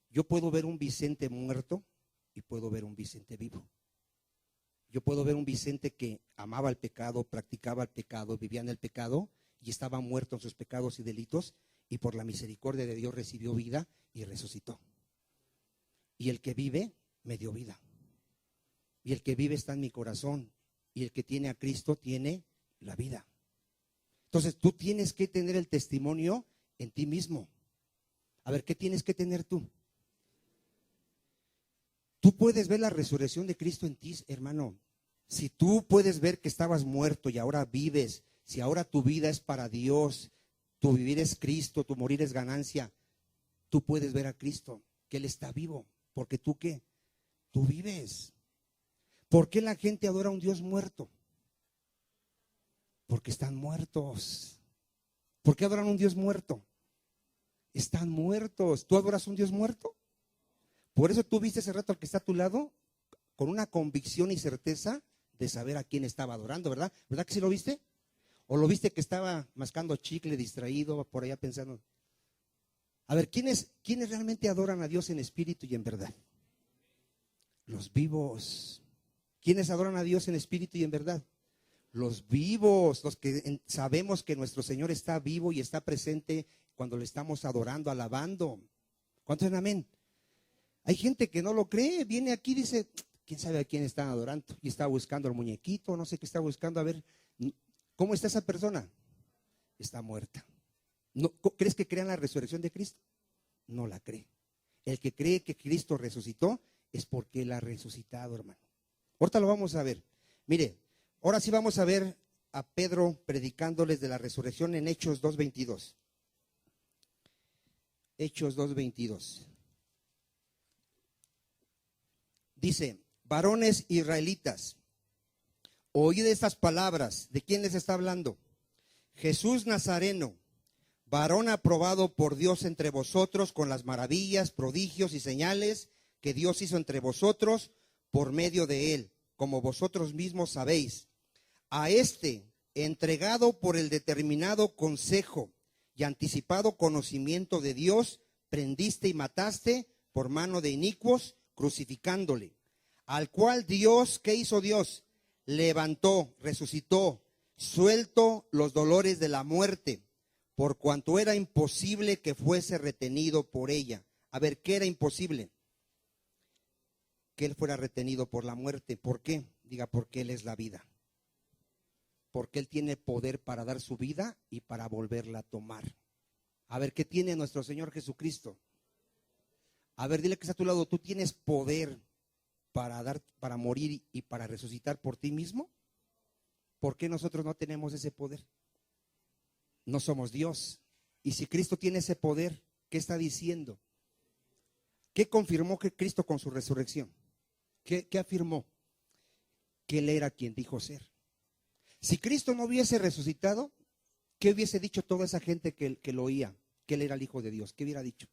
Speaker 1: Yo puedo ver un Vicente muerto y puedo ver un Vicente vivo. Yo puedo ver un Vicente que amaba el pecado, practicaba el pecado, vivía en el pecado y estaba muerto en sus pecados y delitos, y por la misericordia de Dios recibió vida y resucitó. Y el que vive me dio vida. Y el que vive está en mi corazón. Y el que tiene a Cristo tiene la vida. Entonces tú tienes que tener el testimonio en ti mismo. A ver, ¿qué tienes que tener tú? Tú puedes ver la resurrección de Cristo en ti, hermano. Si tú puedes ver que estabas muerto y ahora vives, si ahora tu vida es para Dios, tu vivir es Cristo, tu morir es ganancia, tú puedes ver a Cristo, que Él está vivo. Porque tú, ¿qué? Tú vives. ¿Por qué la gente adora a un Dios muerto? Porque están muertos. ¿Por qué adoran a un Dios muerto? Están muertos. ¿Tú adoras a un Dios muerto? Por eso tú viste hace rato al que está a tu lado con una convicción y certeza de saber a quién estaba adorando, ¿verdad? ¿Verdad que sí lo viste? ¿O lo viste que estaba mascando chicle, distraído, por allá pensando? A ver, ¿quiénes realmente adoran a Dios en espíritu y en verdad? Los vivos. ¿Quiénes adoran a Dios en espíritu y en verdad? Los vivos, los que sabemos que nuestro Señor está vivo y está presente cuando le estamos adorando, alabando. ¿Cuántos dicen amén? Hay gente que no lo cree, viene aquí y dice, ¿quién sabe a quién están adorando? Y está buscando el muñequito, no sé qué está buscando, a ver, ¿cómo está esa persona? Está muerta. ¿No, crees que crea en la resurrección de Cristo? No la cree. El que cree que Cristo resucitó es porque Él ha resucitado, hermano. Ahorita lo vamos a ver. Mire, ahora sí vamos a ver a Pedro predicándoles de la resurrección en Hechos 2:22. Hechos 2:22. Dice, varones israelitas, oíd estas palabras. ¿De quién les está hablando? Jesús Nazareno, varón aprobado por Dios entre vosotros con las maravillas, prodigios y señales que Dios hizo entre vosotros por medio de él, como vosotros mismos sabéis. A este, entregado por el determinado consejo y anticipado conocimiento de Dios, prendiste y mataste por mano de inicuos, crucificándole. Al cual Dios, ¿qué hizo Dios? Levantó, resucitó, suelto los dolores de la muerte, por cuanto era imposible que fuese retenido por ella. A ver, ¿qué era imposible? Que Él fuera retenido por la muerte. ¿Por qué? Diga, porque Él es la vida. Porque Él tiene poder para dar su vida y para volverla a tomar. A ver, ¿qué tiene nuestro Señor Jesucristo? A ver, dile que está a tu lado, ¿tú tienes poder para morir y para resucitar por ti mismo? ¿Por qué nosotros no tenemos ese poder? No somos Dios. Y si Cristo tiene ese poder, ¿qué está diciendo? ¿Qué confirmó que Cristo con su resurrección? ¿Qué afirmó? Que Él era quien dijo ser. Si Cristo no hubiese resucitado, ¿qué hubiese dicho toda esa gente que lo oía? Que Él era el Hijo de Dios. ¿Qué hubiera dicho?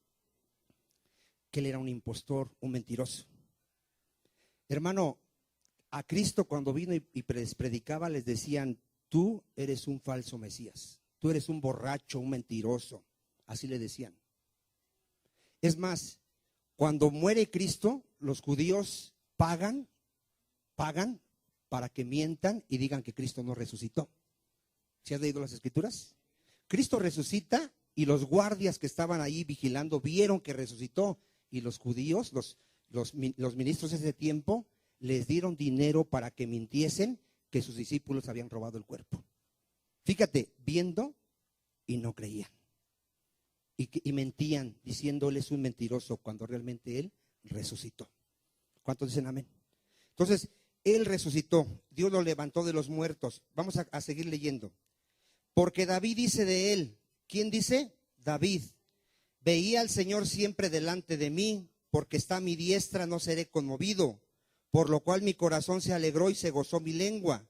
Speaker 1: Que Él era un impostor, un mentiroso. Hermano, a Cristo cuando vino y predicaba les decían, tú eres un falso Mesías, tú eres un borracho, un mentiroso. Así le decían. Es más, cuando muere Cristo, los judíos pagan para que mientan y digan que Cristo no resucitó. ¿Sí has leído las Escrituras? Cristo resucita y los guardias que estaban ahí vigilando vieron que resucitó, y los judíos, los ministros de ese tiempo, les dieron dinero para que mintiesen que sus discípulos habían robado el cuerpo. Fíjate, viendo y no creían. Y mentían diciendo Él es un mentiroso cuando realmente Él resucitó. ¿Cuántos dicen amén? Entonces, Él resucitó, Dios lo levantó de los muertos. Vamos a seguir leyendo. Porque David dice de Él, ¿quién dice? David. Veía al Señor siempre delante de mí, porque está a mi diestra, no seré conmovido. Por lo cual mi corazón se alegró y se gozó mi lengua.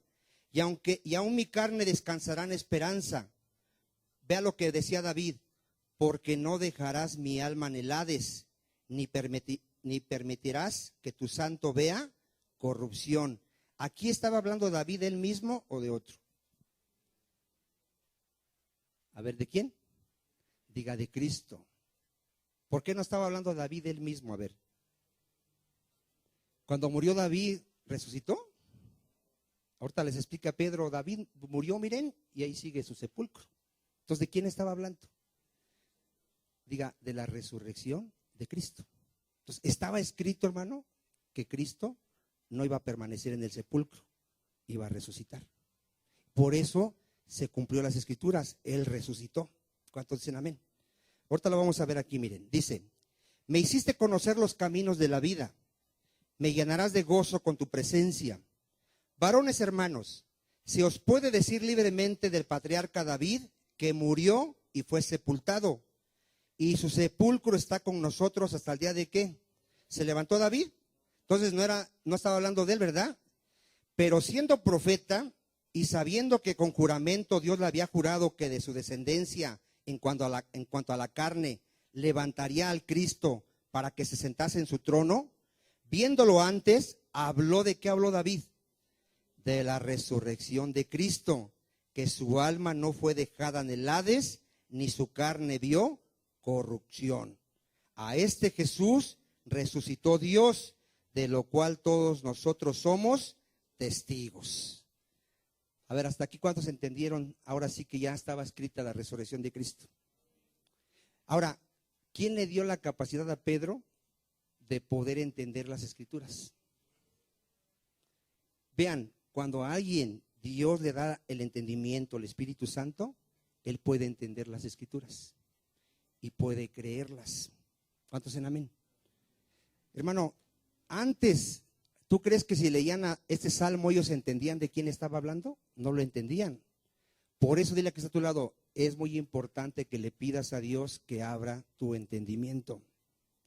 Speaker 1: Y aún mi carne descansará en esperanza. Vea lo que decía David. porque no dejarás mi alma en el Hades, ni permitirás que tu santo vea corrupción. ¿Aquí estaba hablando David él mismo o de otro? A ver, ¿de quién? Diga, de Cristo. ¿Por qué no estaba hablando David él mismo? A ver. Cuando murió David, ¿resucitó? Ahorita les explica Pedro, David murió, miren, y ahí sigue su sepulcro. Entonces, ¿de quién estaba hablando? Diga, de la resurrección de Cristo. Entonces, estaba escrito, hermano, que Cristo no iba a permanecer en el sepulcro, iba a resucitar. Por eso se cumplió las escrituras, Él resucitó. ¿Cuántos dicen amén? Ahorita lo vamos a ver aquí, miren. Dice, me hiciste conocer los caminos de la vida, me llenarás de gozo con tu presencia. Varones hermanos, se os puede decir libremente del patriarca David que murió y fue sepultado, y su sepulcro está con nosotros hasta el día de ¿qué? ¿Se levantó David? Entonces no estaba hablando de él, ¿verdad? Pero siendo profeta y sabiendo que con juramento Dios le había jurado que de su descendencia en cuanto a la carne levantaría al Cristo para que se sentase en su trono, viéndolo antes, habló de qué habló David, de la resurrección de Cristo, que su alma no fue dejada en el Hades, ni su carne vio corrupción. A este Jesús resucitó Dios, de lo cual todos nosotros somos testigos. A ver, hasta aquí ¿cuántos entendieron? Ahora sí que ya estaba escrita la resurrección de Cristo. Ahora, ¿quién le dio la capacidad a Pedro de poder entender las escrituras? Vean, cuando a alguien Dios le da el entendimiento, el Espíritu Santo, él puede entender las escrituras y puede creerlas. ¿Cuántos en amén? Hermano, antes, ¿tú crees que si leían este salmo ellos entendían de quién estaba hablando? No lo entendían. Por eso dile a que está a tu lado, es muy importante que le pidas a Dios que abra tu entendimiento.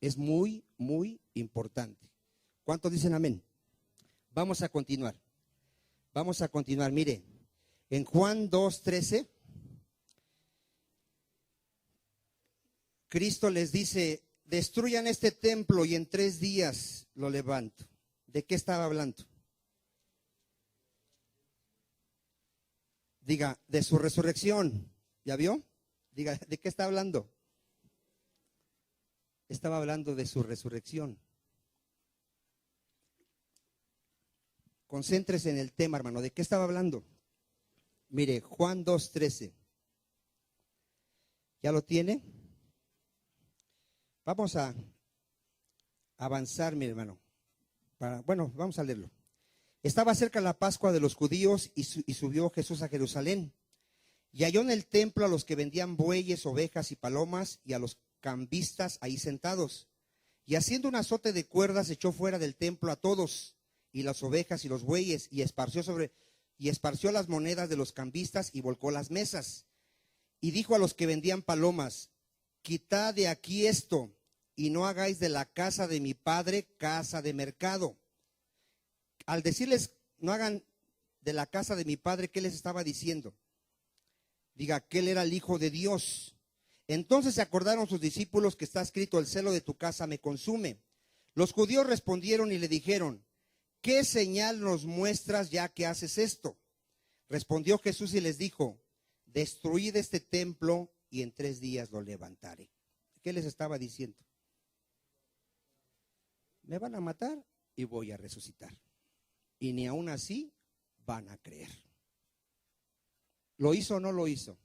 Speaker 1: Es muy, muy importante. ¿Cuántos dicen amén? Vamos a continuar. Vamos a continuar. Mire, en Juan 2:13, Cristo les dice, destruyan este templo y en 3 días lo levanto. ¿De qué estaba hablando? Diga, de su resurrección. ¿Ya vio? Diga, ¿de qué está hablando? Estaba hablando de su resurrección. Concéntrese en el tema, hermano. ¿De qué estaba hablando? Mire, Juan 2:13. ¿Ya lo tiene? Vamos a avanzar, mi hermano. Bueno, vamos a leerlo. Estaba cerca la Pascua de los judíos y subió Jesús a Jerusalén. Y halló en el templo a los que vendían bueyes, ovejas y palomas y a los cambistas ahí sentados. Y haciendo un azote de cuerdas echó fuera del templo a todos, y las ovejas y los bueyes, y esparció las monedas de los cambistas y volcó las mesas. Y dijo a los que vendían palomas, quitad de aquí esto, y no hagáis de la casa de mi padre casa de mercado. Al decirles, no hagan de la casa de mi padre, ¿qué les estaba diciendo? Diga, que él era el Hijo de Dios. Entonces se acordaron sus discípulos que está escrito, el celo de tu casa me consume. Los judíos respondieron y le dijeron, ¿qué señal nos muestras ya que haces esto? Respondió Jesús y les dijo, destruid este templo y en 3 días lo levantaré. ¿Qué les estaba diciendo? Me van a matar y voy a resucitar. Y ni aún así van a creer. ¿Lo hizo o no lo hizo?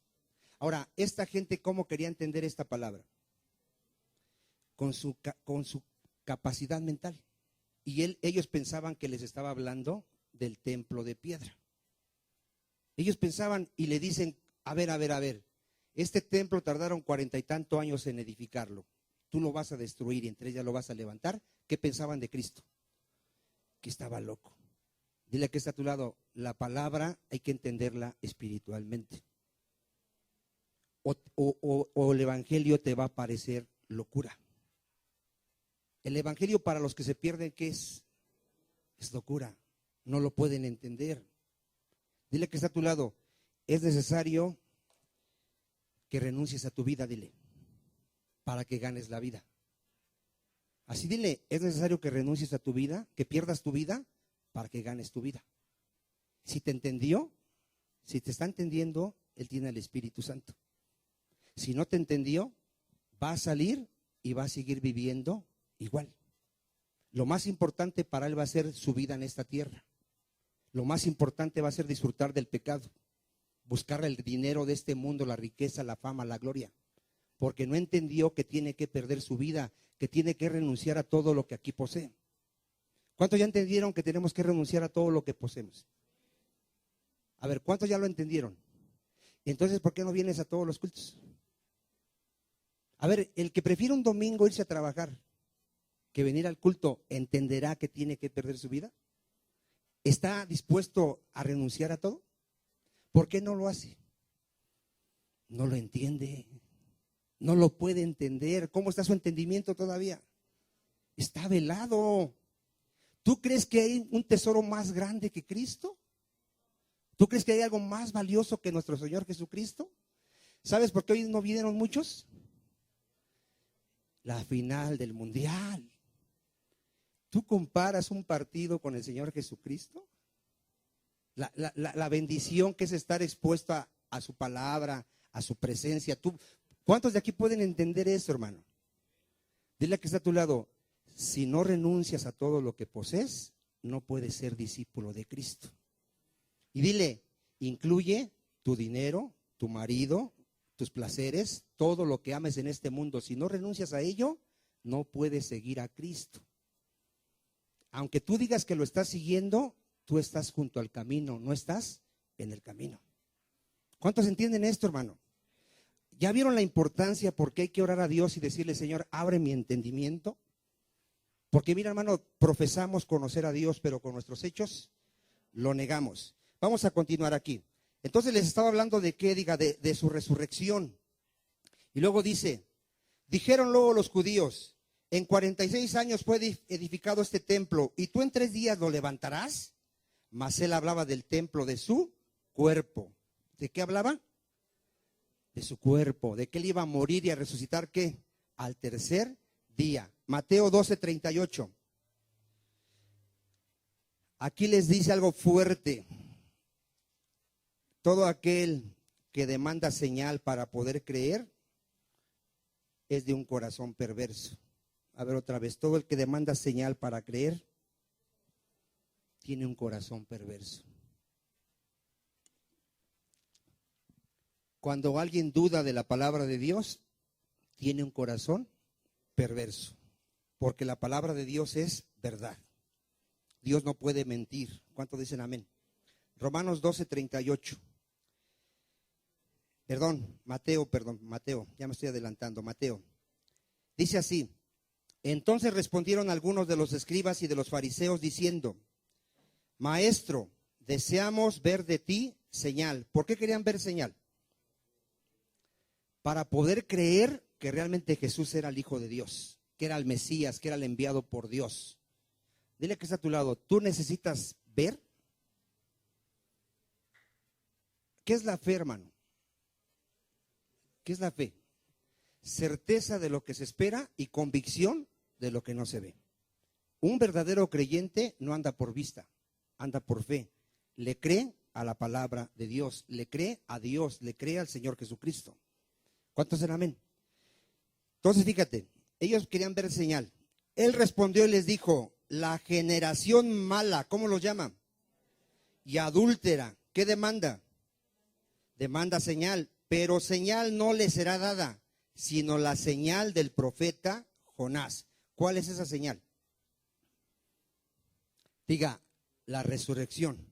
Speaker 1: Ahora, esta gente, ¿cómo quería entender esta palabra? Con su capacidad mental. Y ellos pensaban que les estaba hablando del templo de piedra. Ellos pensaban y le dicen, a ver, este templo tardaron 40 y tantos años en edificarlo. Tú lo vas a destruir y en 3 días lo vas a levantar. ¿Qué pensaban de Cristo? Que estaba loco. Dile que está a tu lado, la palabra hay que entenderla espiritualmente. O el evangelio te va a parecer locura. El evangelio para los que se pierden, ¿qué es? Es locura. No lo pueden entender. Dile que está a tu lado, es necesario que renuncies a tu vida, dile. para que ganes la vida. Así dile, es necesario que renuncies a tu vida, que pierdas tu vida para que ganes tu vida. Si te entendió, si te está entendiendo, él tiene el Espíritu Santo. Si no te entendió, va a salir y va a seguir viviendo igual. Lo más importante para él va a ser su vida en esta tierra. Lo más importante va a ser disfrutar del pecado, buscar el dinero de este mundo, la riqueza, la fama, la gloria, porque no entendió que tiene que perder su vida, que tiene que renunciar a todo lo que aquí posee. ¿Cuántos ya entendieron que tenemos que renunciar a todo lo que poseemos? A ver, ¿cuántos ya lo entendieron? Entonces, ¿por qué no vienes a todos los cultos? A ver, el que prefiere un domingo irse a trabajar que venir al culto, ¿entenderá que tiene que perder su vida? ¿Está dispuesto a renunciar a todo? ¿Por qué no lo hace? No lo entiende, no lo puede entender. ¿Cómo está su entendimiento todavía? Está velado. ¿Tú crees que hay un tesoro más grande que Cristo? ¿Tú crees que hay algo más valioso que nuestro Señor Jesucristo? ¿Sabes por qué hoy no vinieron muchos? La final del mundial. ¿Tú comparas un partido con el Señor Jesucristo? La bendición que es estar expuesto a su palabra, a su presencia. ¿Cuántos de aquí pueden entender eso, hermano? Dile a que está a tu lado, si no renuncias a todo lo que posees, no puedes ser discípulo de Cristo. Y dile, incluye tu dinero, tu marido, tus placeres, todo lo que ames en este mundo. Si no renuncias a ello, no puedes seguir a Cristo. Aunque tú digas que lo estás siguiendo, tú estás junto al camino, no estás en el camino. ¿Cuántos entienden esto, hermano? ¿Ya vieron la importancia por qué hay que orar a Dios y decirle, Señor, abre mi entendimiento? Porque mira, hermano, profesamos conocer a Dios, pero con nuestros hechos lo negamos. Vamos a continuar aquí. Entonces les estaba hablando de qué, de su resurrección. Y luego dice, dijeron luego los judíos, en 46 años fue edificado este templo, y tú en 3 días lo levantarás. Mas él hablaba del templo de su cuerpo. ¿De qué hablaba? De su cuerpo, de que él iba a morir y a resucitar, ¿qué? Al tercer día. Mateo 12:38. Aquí les dice algo fuerte. Todo aquel que demanda señal para poder creer es de un corazón perverso. A ver otra vez, todo el que demanda señal para creer tiene un corazón perverso. Cuando alguien duda de la palabra de Dios, tiene un corazón perverso, porque la palabra de Dios es verdad. Dios no puede mentir. ¿Cuántos dicen amén? Romanos 12:38. Mateo, ya me estoy adelantando, Mateo. Dice así, entonces respondieron algunos de los escribas y de los fariseos diciendo, Maestro, deseamos ver de ti señal. ¿Por qué querían ver señal? Para poder creer que realmente Jesús era el Hijo de Dios, que era el Mesías, que era el enviado por Dios. Dile que está a tu lado, ¿tú necesitas ver? ¿Qué es la fe, hermano? ¿Qué es la fe? Certeza de lo que se espera y convicción de lo que no se ve. Un verdadero creyente no anda por vista, anda por fe. Le cree a la palabra de Dios, le cree a Dios, le cree al Señor Jesucristo. ¿Cuántos serán amén? Entonces fíjate, ellos querían ver señal. Él respondió y les dijo, la generación mala, ¿cómo los llama? Y adúltera, ¿qué demanda? Demanda señal, pero señal no le será dada, sino la señal del profeta Jonás. ¿Cuál es esa señal? Diga, la resurrección.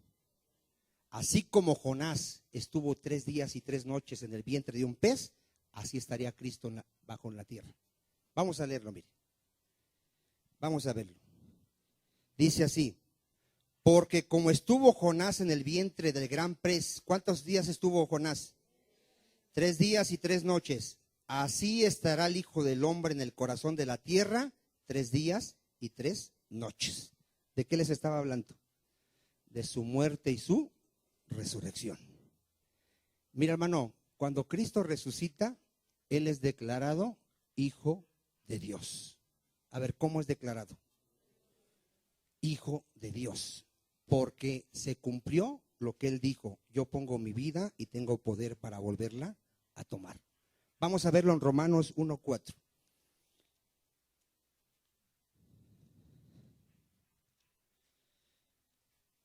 Speaker 1: Así como Jonás estuvo 3 días y 3 noches en el vientre de un pez, así estaría Cristo bajo la tierra. Vamos a leerlo, mire. Vamos a verlo. Dice así, porque como estuvo Jonás en el vientre del gran pez, ¿cuántos días estuvo Jonás? 3 días y 3 noches. Así estará el Hijo del Hombre en el corazón de la tierra, 3 días y 3 noches. ¿De qué les estaba hablando? De su muerte y su resurrección. Mira, hermano, cuando Cristo resucita, Él es declarado Hijo de Dios. A ver, ¿cómo es declarado? Hijo de Dios. Porque se cumplió lo que él dijo: yo pongo mi vida y tengo poder para volverla a tomar. Vamos a verlo en Romanos 1:4.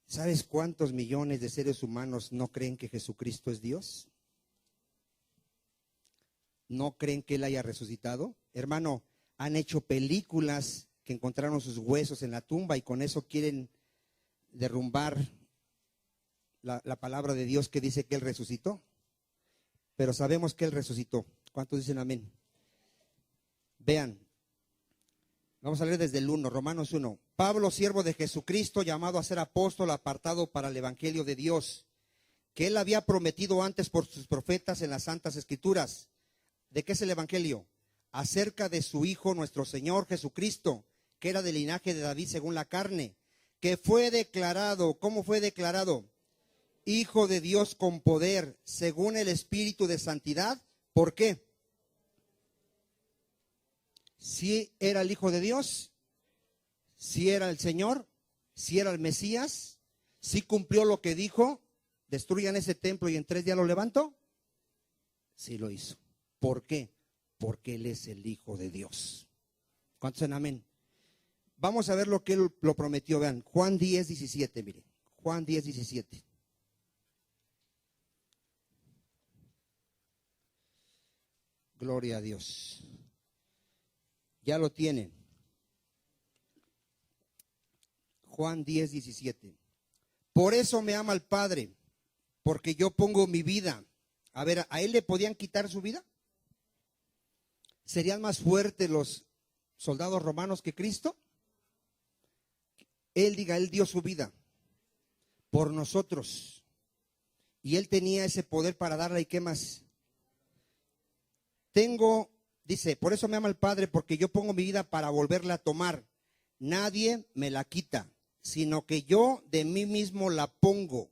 Speaker 1: ¿Sabes cuántos millones de seres humanos no creen que Jesucristo es Dios? ¿No creen que Él haya resucitado? Hermano, han hecho películas que encontraron sus huesos en la tumba y con eso quieren derrumbar la palabra de Dios que dice que Él resucitó. Pero sabemos que Él resucitó. ¿Cuántos dicen amén? Vean, vamos a leer desde el 1, Romanos 1. Pablo, siervo de Jesucristo, llamado a ser apóstol, apartado para el evangelio de Dios, que Él había prometido antes por sus profetas en las santas escrituras. ¿De qué es el evangelio? Acerca de su Hijo, nuestro Señor Jesucristo, que era del linaje de David según la carne, que fue declarado, ¿cómo fue declarado? Hijo de Dios con poder, según el Espíritu de santidad. ¿Por qué? ¿Sí era el Hijo de Dios? ¿Sí era el Señor? ¿Sí era el Mesías? ¿Sí cumplió lo que dijo? Destruyan ese templo y en 3 días lo levanto. Sí lo hizo. ¿Por qué? Porque Él es el Hijo de Dios. ¿Cuántos dicen amén? Vamos a ver lo que Él lo prometió. Vean, Juan 10:17, mire. Juan 10:17. Gloria a Dios. Ya lo tienen. Juan 10:17. Por eso me ama el Padre, porque yo pongo mi vida. A ver, ¿a Él le podían quitar su vida? ¿Serían más fuertes los soldados romanos que Cristo? Él dio su vida por nosotros. Y Él tenía ese poder para darla. ¿Y qué más? Dice, por eso me ama el Padre, porque yo pongo mi vida para volverla a tomar. Nadie me la quita, sino que yo de mí mismo la pongo.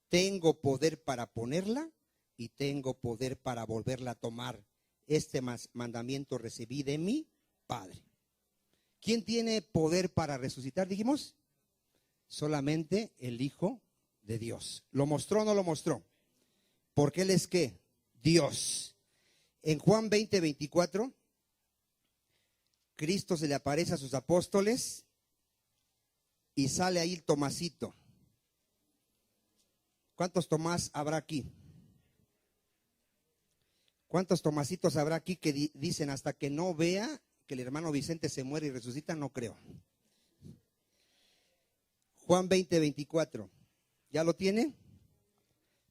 Speaker 1: Tengo poder para ponerla y tengo poder para volverla a tomar. Este mandamiento recibí de mi Padre. ¿Quién tiene poder para resucitar, dijimos? Solamente el Hijo de Dios. ¿Lo mostró o no lo mostró? Porque Él es ¿qué? Dios. En Juan 20:24, Cristo se le aparece a sus apóstoles y sale ahí el Tomasito. ¿Cuántos Tomás habrá aquí? ¿Cuántos Tomasitos habrá aquí que dicen hasta que no vea que el hermano Vicente se muere y resucita? No creo. Juan 20:24. ¿Ya lo tiene?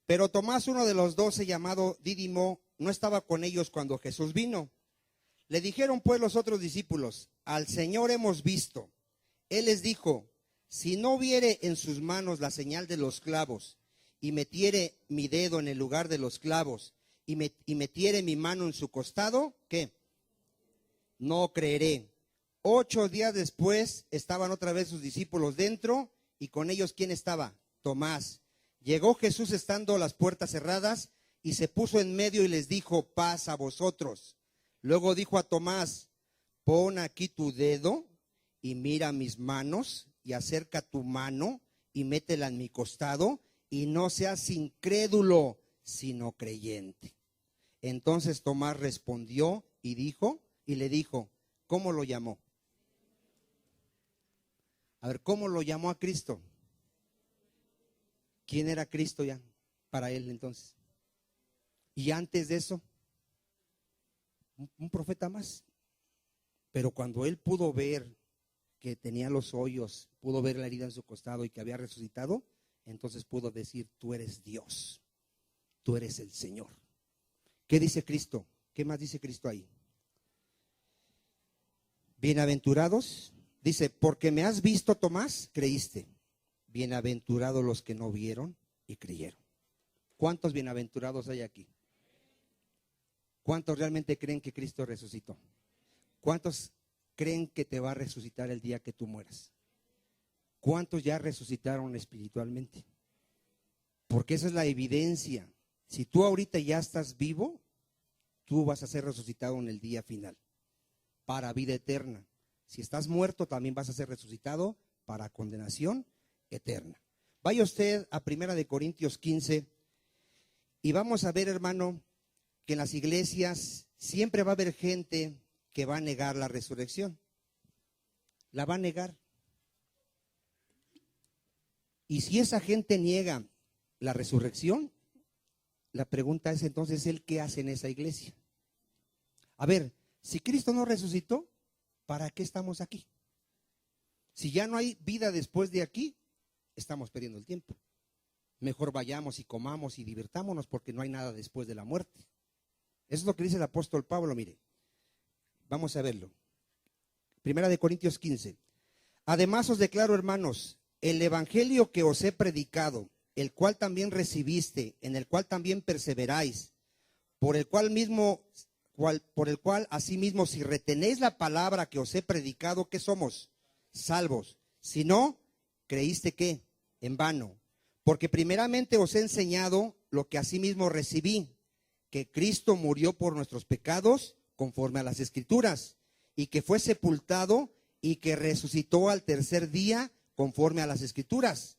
Speaker 1: Pero Tomás, uno de los 12, llamado Dídimo, no estaba con ellos cuando Jesús vino. Le dijeron pues los otros discípulos: al Señor hemos visto. Él les dijo: si no viere en sus manos la señal de los clavos, y metiere mi dedo en el lugar de los clavos, y metiere mi mano en su costado, ¿qué? No creeré. 8 días después estaban otra vez sus discípulos dentro, y con ellos ¿quién estaba? Tomás. Llegó Jesús estando las puertas cerradas, y se puso en medio y les dijo: paz a vosotros. Luego dijo a Tomás: pon aquí tu dedo y mira mis manos, y acerca tu mano y métela en mi costado, y no seas incrédulo, sino creyente. Entonces Tomás respondió y le dijo, ¿cómo lo llamó? A ver, ¿cómo lo llamó a Cristo? ¿Quién era Cristo ya para él entonces? Y antes de eso, un profeta más. Pero cuando él pudo ver que tenía los hoyos, pudo ver la herida en su costado y que había resucitado, entonces pudo decir: tú eres Dios, tú eres el Señor. ¿Qué dice Cristo? ¿Qué más dice Cristo ahí? Bienaventurados, dice, porque me has visto, Tomás, creíste. Bienaventurados los que no vieron y creyeron. ¿Cuántos bienaventurados hay aquí? ¿Cuántos realmente creen que Cristo resucitó? ¿Cuántos creen que te va a resucitar el día que tú mueras? ¿Cuántos ya resucitaron espiritualmente? Porque esa es la evidencia. Si tú ahorita ya estás vivo, tú vas a ser resucitado en el día final. para vida eterna. Si estás muerto, también vas a ser resucitado para condenación eterna. Vaya usted a 1 Corintios 15 y vamos a ver, hermano, que en las iglesias siempre va a haber gente que va a negar la resurrección. La va a negar. Y si esa gente niega la resurrección, la pregunta es entonces, ¿él qué hace en esa iglesia? A ver, si Cristo no resucitó, ¿para qué estamos aquí? Si ya no hay vida después de aquí, estamos perdiendo el tiempo. Mejor vayamos y comamos y divirtámonos porque no hay nada después de la muerte. Eso es lo que dice el apóstol Pablo, mire. Vamos a verlo. 1 Corintios 15. Además os declaro, hermanos, el evangelio que os he predicado, el cual también recibiste, en el cual también perseveráis, por el cual asimismo, si retenéis la palabra que os he predicado, ¿qué somos? Salvos. Si no, creíste que en vano. Porque primeramente os he enseñado lo que asimismo recibí, que Cristo murió por nuestros pecados, conforme a las Escrituras, y que fue sepultado y que resucitó al tercer día, conforme a las Escrituras,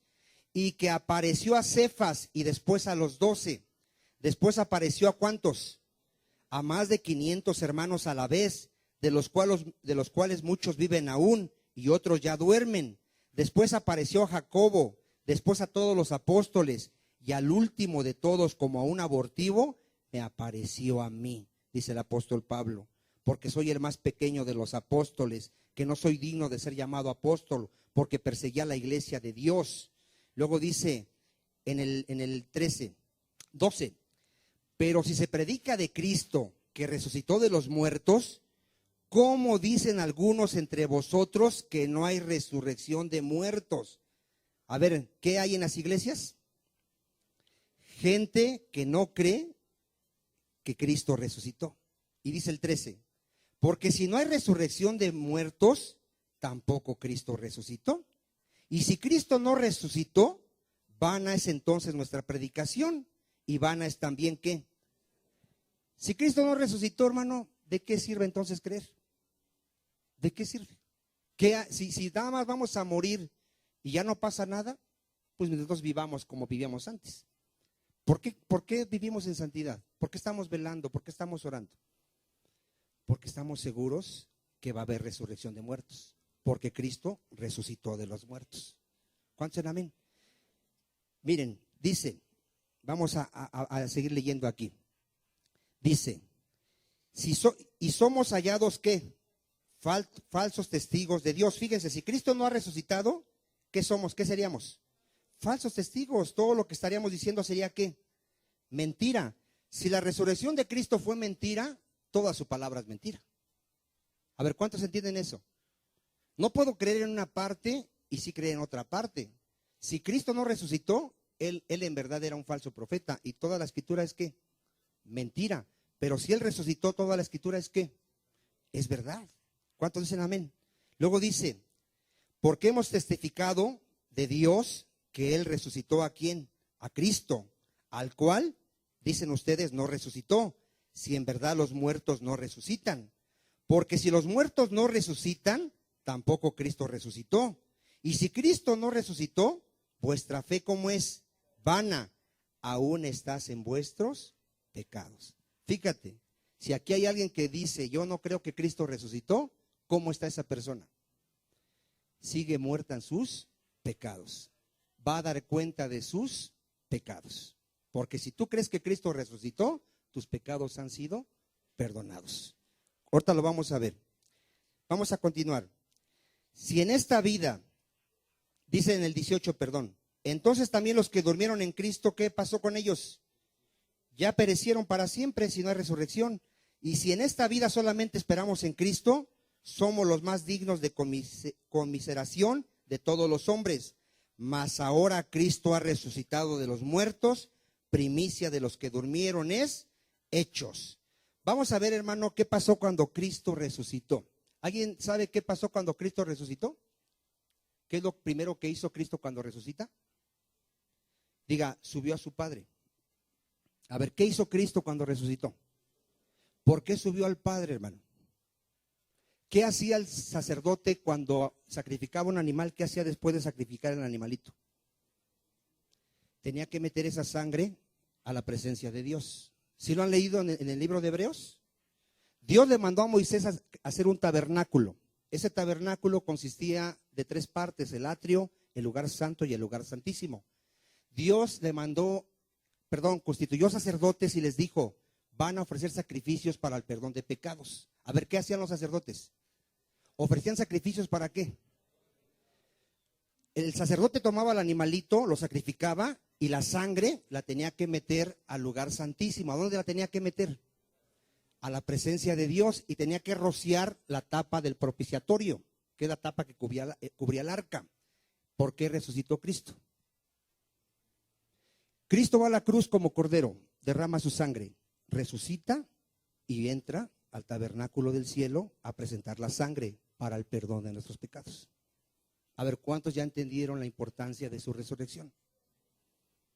Speaker 1: y que apareció a Cefas y después a los 12. Después apareció a ¿cuántos? A más de 500 hermanos a la vez, de los cuales muchos viven aún y otros ya duermen. Después apareció a Jacobo, después a todos los apóstoles, y al último de todos, como a un abortivo, me apareció a mí, dice el apóstol Pablo, porque soy el más pequeño de los apóstoles, que no soy digno de ser llamado apóstol, porque perseguía la iglesia de Dios. Luego dice en el 12, pero si se predica de Cristo, que resucitó de los muertos, ¿cómo dicen algunos entre vosotros que no hay resurrección de muertos? A ver, ¿qué hay en las iglesias? Gente que no cree que Cristo resucitó. Y dice el 13, porque si no hay resurrección de muertos, tampoco Cristo resucitó. Y si Cristo no resucitó, vana es entonces nuestra predicación y vana es también ¿qué? Si Cristo no resucitó, hermano, ¿de qué sirve entonces creer? ¿De qué sirve? Si nada más vamos a morir y ya no pasa nada, pues nosotros vivamos como vivíamos antes. ¿Por qué vivimos en santidad? ¿Por qué estamos velando? ¿Por qué estamos orando? Porque estamos seguros que va a haber resurrección de muertos, porque Cristo resucitó de los muertos. ¿Cuántos en amén? Miren, dice, vamos a seguir leyendo aquí. Dice, y somos hallados ¿qué? Falsos testigos de Dios. Fíjense, si Cristo no ha resucitado, ¿qué somos? ¿Qué seríamos? Falsos testigos. Todo lo que estaríamos diciendo sería ¿qué? Mentira. Si la resurrección de Cristo fue mentira, toda su palabra es mentira. A ver, ¿cuántos entienden eso? No puedo creer en una parte y sí creer en otra parte. Si Cristo no resucitó, él en verdad era un falso profeta y toda la escritura es ¿qué? Mentira. Pero si él resucitó, toda la escritura es ¿qué? Es verdad. ¿Cuántos dicen amén? Luego dice, porque hemos testificado de Dios que él resucitó ¿a quién? A Cristo, al cual, dicen ustedes, no resucitó, si en verdad los muertos no resucitan. Porque si los muertos no resucitan, tampoco Cristo resucitó. Y si Cristo no resucitó, vuestra fe ¿cómo es? Vana, aún estás en vuestros pecados. Fíjate, si aquí hay alguien que dice, yo no creo que Cristo resucitó, ¿cómo está esa persona? Sigue muerta en sus pecados. Va a dar cuenta de sus pecados. Porque si tú crees que Cristo resucitó, tus pecados han sido perdonados. Ahorita lo vamos a ver. Vamos a continuar. Si en esta vida, dice en el 18, perdón, entonces también los que durmieron en Cristo, ¿qué pasó con ellos? Ya perecieron para siempre si no hay resurrección. Y si en esta vida solamente esperamos en Cristo, somos los más dignos de conmiseración de todos los hombres. Mas ahora Cristo ha resucitado de los muertos, primicia de los que durmieron es hechos. Vamos a ver, hermano, qué pasó cuando Cristo resucitó. ¿Alguien sabe qué pasó cuando Cristo resucitó? ¿Qué es lo primero que hizo Cristo cuando resucita? Diga, subió a su Padre. A ver, ¿qué hizo Cristo cuando resucitó? ¿Por qué subió al Padre, hermano? ¿Qué hacía el sacerdote cuando sacrificaba un animal? ¿Qué hacía después de sacrificar el animalito? Tenía que meter esa sangre a la presencia de Dios. ¿Sí lo han leído en el libro de Hebreos? Dios le mandó a Moisés a hacer un tabernáculo. Ese tabernáculo consistía de 3 partes: el atrio, el lugar santo y el lugar santísimo. Dios constituyó sacerdotes y les dijo: van a ofrecer sacrificios para el perdón de pecados. A ver, ¿qué hacían los sacerdotes? ¿Ofrecían sacrificios para qué? El sacerdote tomaba el animalito, lo sacrificaba y la sangre la tenía que meter al lugar santísimo. ¿A dónde la tenía que meter? A la presencia de Dios, y tenía que rociar la tapa del propiciatorio, que es la tapa que cubría el arca. ¿Por qué resucitó Cristo? Cristo va a la cruz como cordero, derrama su sangre, resucita y entra al tabernáculo del cielo a presentar la sangre para el perdón de nuestros pecados. A ver, ¿cuántos ya entendieron la importancia de su resurrección?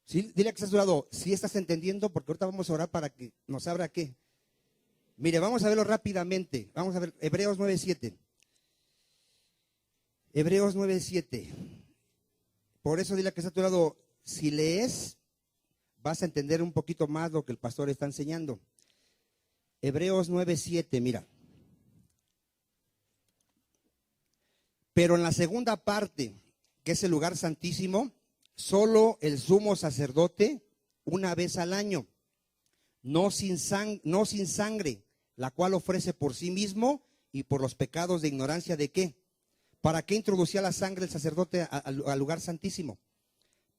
Speaker 1: ¿Sí? Dile que estás a su lado, ¿sí estás entendiendo? Porque ahorita vamos a orar para que nos abra ¿qué? Mire, vamos a verlo rápidamente. Vamos a ver Hebreos 9:7. Hebreos 9:7. Por eso dile que está a tu lado, si lees, vas a entender un poquito más lo que el pastor está enseñando. Hebreos 9:7, mira. Pero en la segunda parte, que es el lugar santísimo, solo el sumo sacerdote una vez al año, no sin sangre, la cual ofrece por sí mismo y por los pecados de ignorancia de qué. ¿Para qué introducía la sangre el sacerdote al lugar santísimo?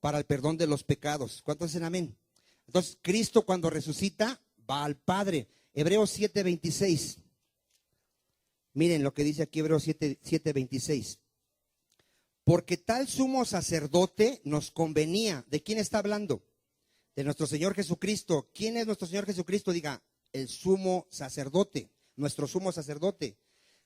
Speaker 1: Para el perdón de los pecados. ¿Cuántos dicen amén? Entonces, Cristo cuando resucita va al Padre. Hebreos 7:26. Miren lo que dice aquí Hebreos 7:26. Porque tal sumo sacerdote nos convenía. ¿De quién está hablando? De nuestro Señor Jesucristo. ¿Quién es nuestro Señor Jesucristo? Diga, el sumo sacerdote, nuestro sumo sacerdote.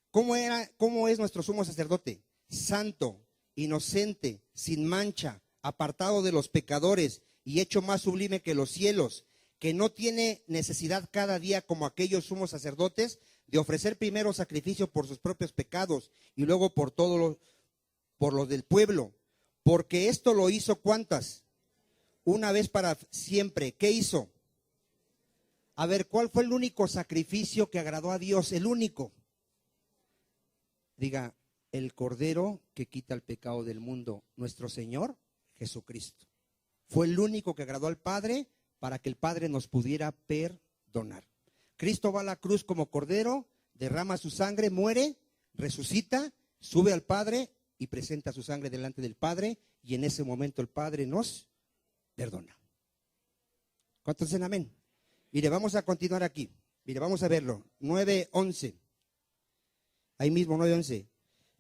Speaker 1: ¿Cómo es nuestro sumo sacerdote? Santo, inocente, sin mancha, apartado de los pecadores y hecho más sublime que los cielos, que no tiene necesidad cada día, como aquellos sumos sacerdotes, de ofrecer primero sacrificio por sus propios pecados y luego por los del pueblo, porque esto lo hizo ¿cuántas? Una vez para siempre. ¿Qué hizo? A ver, ¿cuál fue el único sacrificio que agradó a Dios? El único. Diga, el Cordero que quita el pecado del mundo, nuestro Señor Jesucristo. Fue el único que agradó al Padre para que el Padre nos pudiera perdonar. Cristo va a la cruz como Cordero, derrama su sangre, muere, resucita, sube al Padre y presenta su sangre delante del Padre, y en ese momento el Padre nos perdona. ¿Cuántos dicen amén? Mire, vamos a continuar aquí. Mire, vamos a verlo. 9:11. Ahí mismo, 9:11.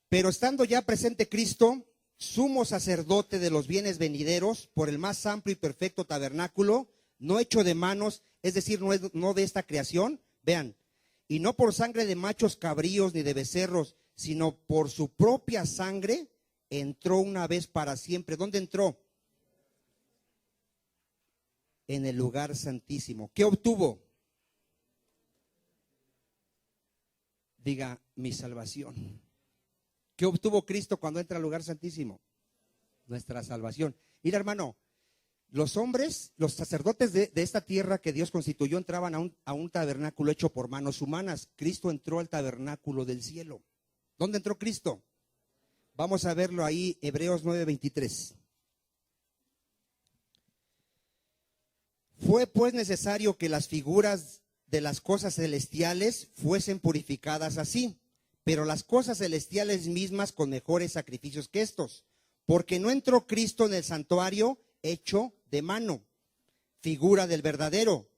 Speaker 1: Pero estando ya presente Cristo, sumo sacerdote de los bienes venideros, por el más amplio y perfecto tabernáculo, no hecho de manos, es decir, no de esta creación, vean, y no por sangre de machos cabríos ni de becerros, sino por su propia sangre, entró una vez para siempre. ¿Dónde entró? En el lugar santísimo. ¿Qué obtuvo? Diga, mi salvación. ¿Qué obtuvo Cristo cuando entra al lugar santísimo? Nuestra salvación. Mira, hermano, los hombres, los sacerdotes de esta tierra que Dios constituyó, entraban a un tabernáculo hecho por manos humanas. Cristo entró al tabernáculo del cielo. ¿Dónde entró Cristo? Vamos a verlo ahí, Hebreos 9:23. Fue pues necesario que las figuras de las cosas celestiales fuesen purificadas así, pero las cosas celestiales mismas con mejores sacrificios que estos, porque no entró Cristo en el santuario hecho de mano, figura del verdadero,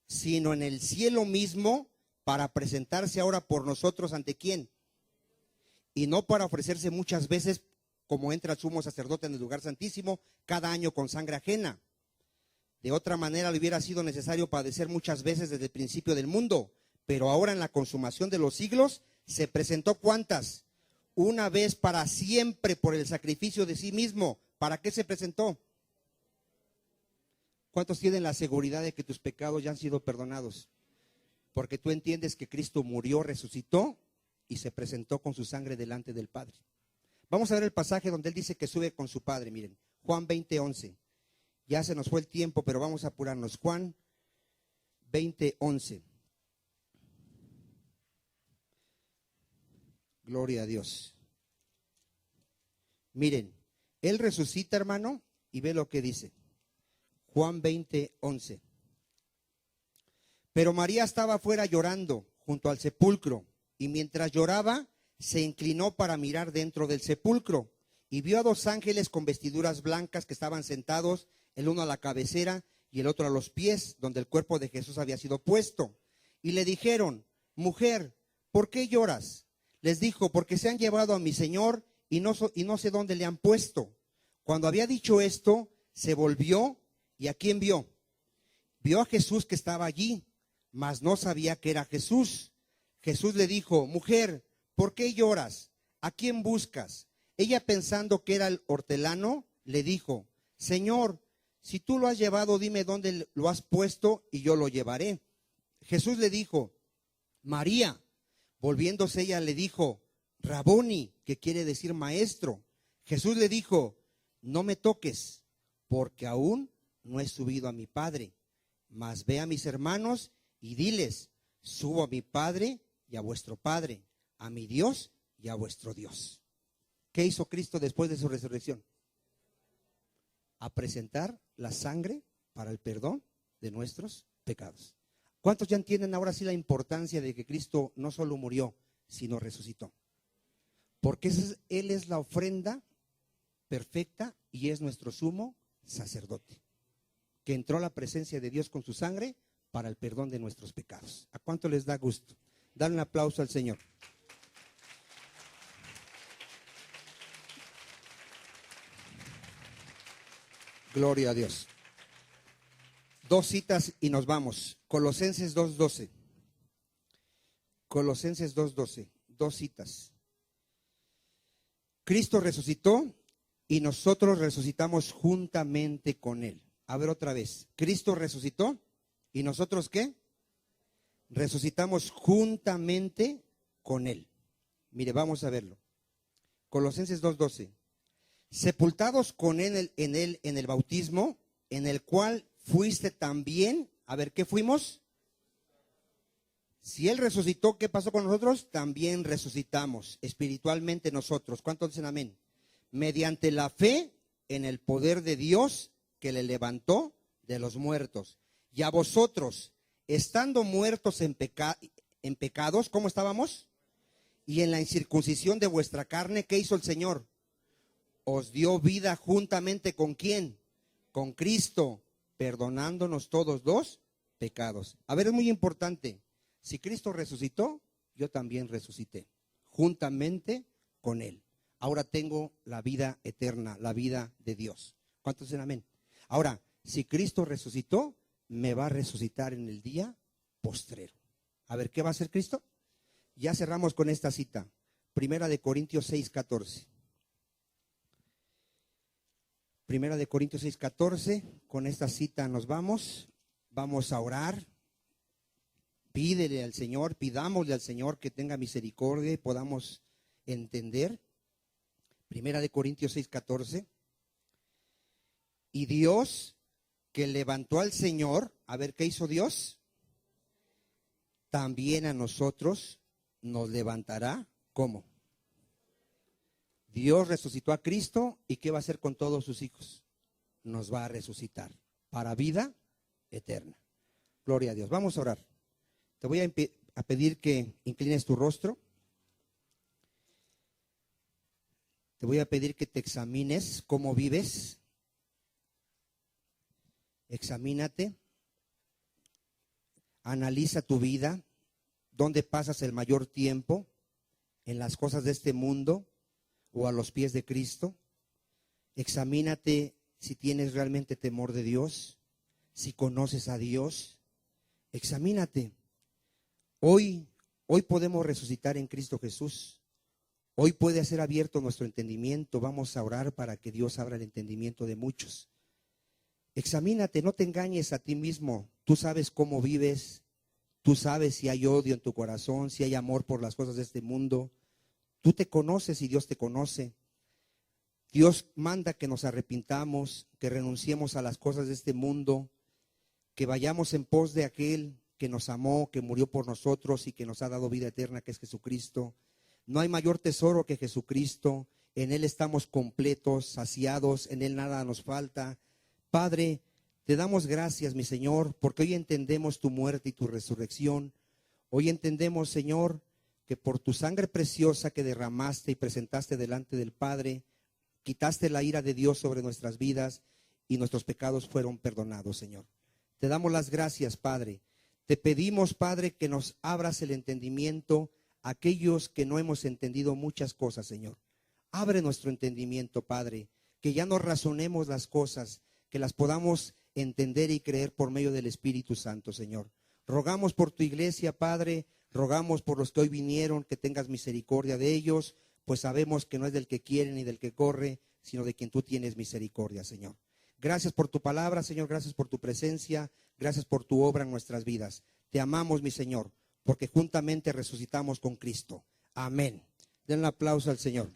Speaker 1: sino en el cielo mismo, para presentarse ahora por nosotros ante quién, y no para ofrecerse muchas veces como entra el sumo sacerdote en el lugar santísimo cada año con sangre ajena. De otra manera le hubiera sido necesario padecer muchas veces desde el principio del mundo, pero ahora en la consumación de los siglos se presentó ¿cuántas? Una vez para siempre por el sacrificio de sí mismo. ¿Para qué se presentó? ¿Cuántos tienen la seguridad de que tus pecados ya han sido perdonados? Porque tú entiendes que Cristo murió, resucitó y se presentó con su sangre delante del Padre. Vamos a ver el pasaje donde él dice que sube con su Padre. Miren, Juan 20:11. Ya se nos fue el tiempo, pero vamos a apurarnos. Juan 20:11. Gloria a Dios. Miren, él resucita, hermano, y ve lo que dice. Juan 20:11. Pero María estaba afuera llorando junto al sepulcro, y mientras lloraba, se inclinó para mirar dentro del sepulcro, y vio a dos ángeles con vestiduras blancas que estaban sentados, el uno a la cabecera y el otro a los pies, donde el cuerpo de Jesús había sido puesto. Y le dijeron: mujer, ¿por qué lloras? Les dijo: porque se han llevado a mi Señor y no sé dónde le han puesto. Cuando había dicho esto, se volvió, ¿y a quién vio? Vio a Jesús que estaba allí, mas no sabía que era Jesús. Jesús le dijo: mujer, ¿por qué lloras? ¿A quién buscas? Ella, pensando que era el hortelano, le dijo: Señor, si tú lo has llevado, dime dónde lo has puesto y yo lo llevaré. Jesús le dijo: María. Volviéndose ella le dijo: Raboni, que quiere decir maestro. Jesús le dijo: no me toques, porque aún no he subido a mi Padre, mas ve a mis hermanos y diles: subo a mi Padre y a vuestro Padre, a mi Dios y a vuestro Dios. ¿Qué hizo Cristo después de su resurrección? A presentar la sangre para el perdón de nuestros pecados. ¿Cuántos ya entienden ahora sí la importancia de que Cristo no solo murió, sino resucitó? Porque Él es la ofrenda perfecta y es nuestro sumo sacerdote, que entró a la presencia de Dios con su sangre para el perdón de nuestros pecados. ¿A cuánto les da gusto? Dale un aplauso al Señor. Gloria a Dios. Dos citas y nos vamos. Colosenses 2:12. Colosenses 2:12. Dos citas. Cristo resucitó y nosotros resucitamos juntamente con Él. A ver otra vez. Cristo resucitó y nosotros ¿qué? Resucitamos juntamente con Él. Mire, vamos a verlo. Colosenses 2:12. Sepultados con Él en el bautismo, en el cual fuiste también. A ver, ¿qué fuimos? Si Él resucitó, ¿qué pasó con nosotros? También resucitamos espiritualmente nosotros. ¿Cuántos dicen amén? Mediante la fe en el poder de Dios que le levantó de los muertos. Y a vosotros, estando muertos en pecados, ¿cómo estábamos? Y en la incircuncisión de vuestra carne, ¿qué hizo el Señor? Os dio vida juntamente ¿con quién? Con Cristo, perdonándonos todos los pecados. A ver, es muy importante. Si Cristo resucitó, yo también resucité, juntamente con Él. Ahora tengo la vida eterna, la vida de Dios. ¿Cuántos dicen amén? Ahora, si Cristo resucitó, me va a resucitar en el día postrero. A ver, ¿qué va a hacer Cristo? Ya cerramos con esta cita. Primera de Corintios 6:14. Primera de Corintios 6:14. Con esta cita nos vamos. Vamos a orar. Pídele al Señor, pidámosle al Señor que tenga misericordia y podamos entender. Primera de Corintios 6:14. Y Dios, que levantó al Señor, a ver, ¿qué hizo Dios? También a nosotros nos levantará, ¿cómo? Dios resucitó a Cristo, ¿y qué va a hacer con todos sus hijos? Nos va a resucitar para vida eterna. Gloria a Dios. Vamos a orar. Te voy a pedir que inclines tu rostro. Te voy a pedir que te examines cómo vives. Examínate. Analiza tu vida. ¿Dónde pasas el mayor tiempo? ¿En las cosas de este mundo o a los pies de Cristo? Examínate si tienes realmente temor de Dios, si conoces a Dios. Examínate. Hoy podemos resucitar en Cristo Jesús. Hoy puede ser abierto nuestro entendimiento. Vamos a orar para que Dios abra el entendimiento de muchos. Examínate, no te engañes a ti mismo. Tú sabes cómo vives, Tú sabes si hay odio en tu corazón, si hay amor por las cosas de este mundo. Tú te conoces y Dios te conoce. Dios manda que nos arrepintamos, que renunciemos a las cosas de este mundo, que vayamos en pos de aquel que nos amó, que murió por nosotros y que nos ha dado vida eterna, que es Jesucristo. No hay mayor tesoro que Jesucristo. En Él estamos completos, saciados, en Él nada nos falta. Padre, te damos gracias, mi Señor, porque hoy entendemos tu muerte y tu resurrección. Hoy entendemos, Señor, que por tu sangre preciosa que derramaste y presentaste delante del Padre, quitaste la ira de Dios sobre nuestras vidas y nuestros pecados fueron perdonados, Señor. Te damos las gracias, Padre. Te pedimos, Padre, que nos abras el entendimiento a aquellos que no hemos entendido muchas cosas, Señor. Abre nuestro entendimiento, Padre, que ya no razonemos las cosas, que las podamos entender y creer por medio del Espíritu Santo, Señor. Rogamos por tu iglesia, Padre, rogamos por los que hoy vinieron, que tengas misericordia de ellos, pues sabemos que no es del que quiere ni del que corre, sino de quien tú tienes misericordia, Señor. Gracias por tu palabra, Señor, gracias por tu presencia, gracias por tu obra en nuestras vidas. Te amamos, mi Señor, porque juntamente resucitamos con Cristo. Amén. Den un aplauso al Señor.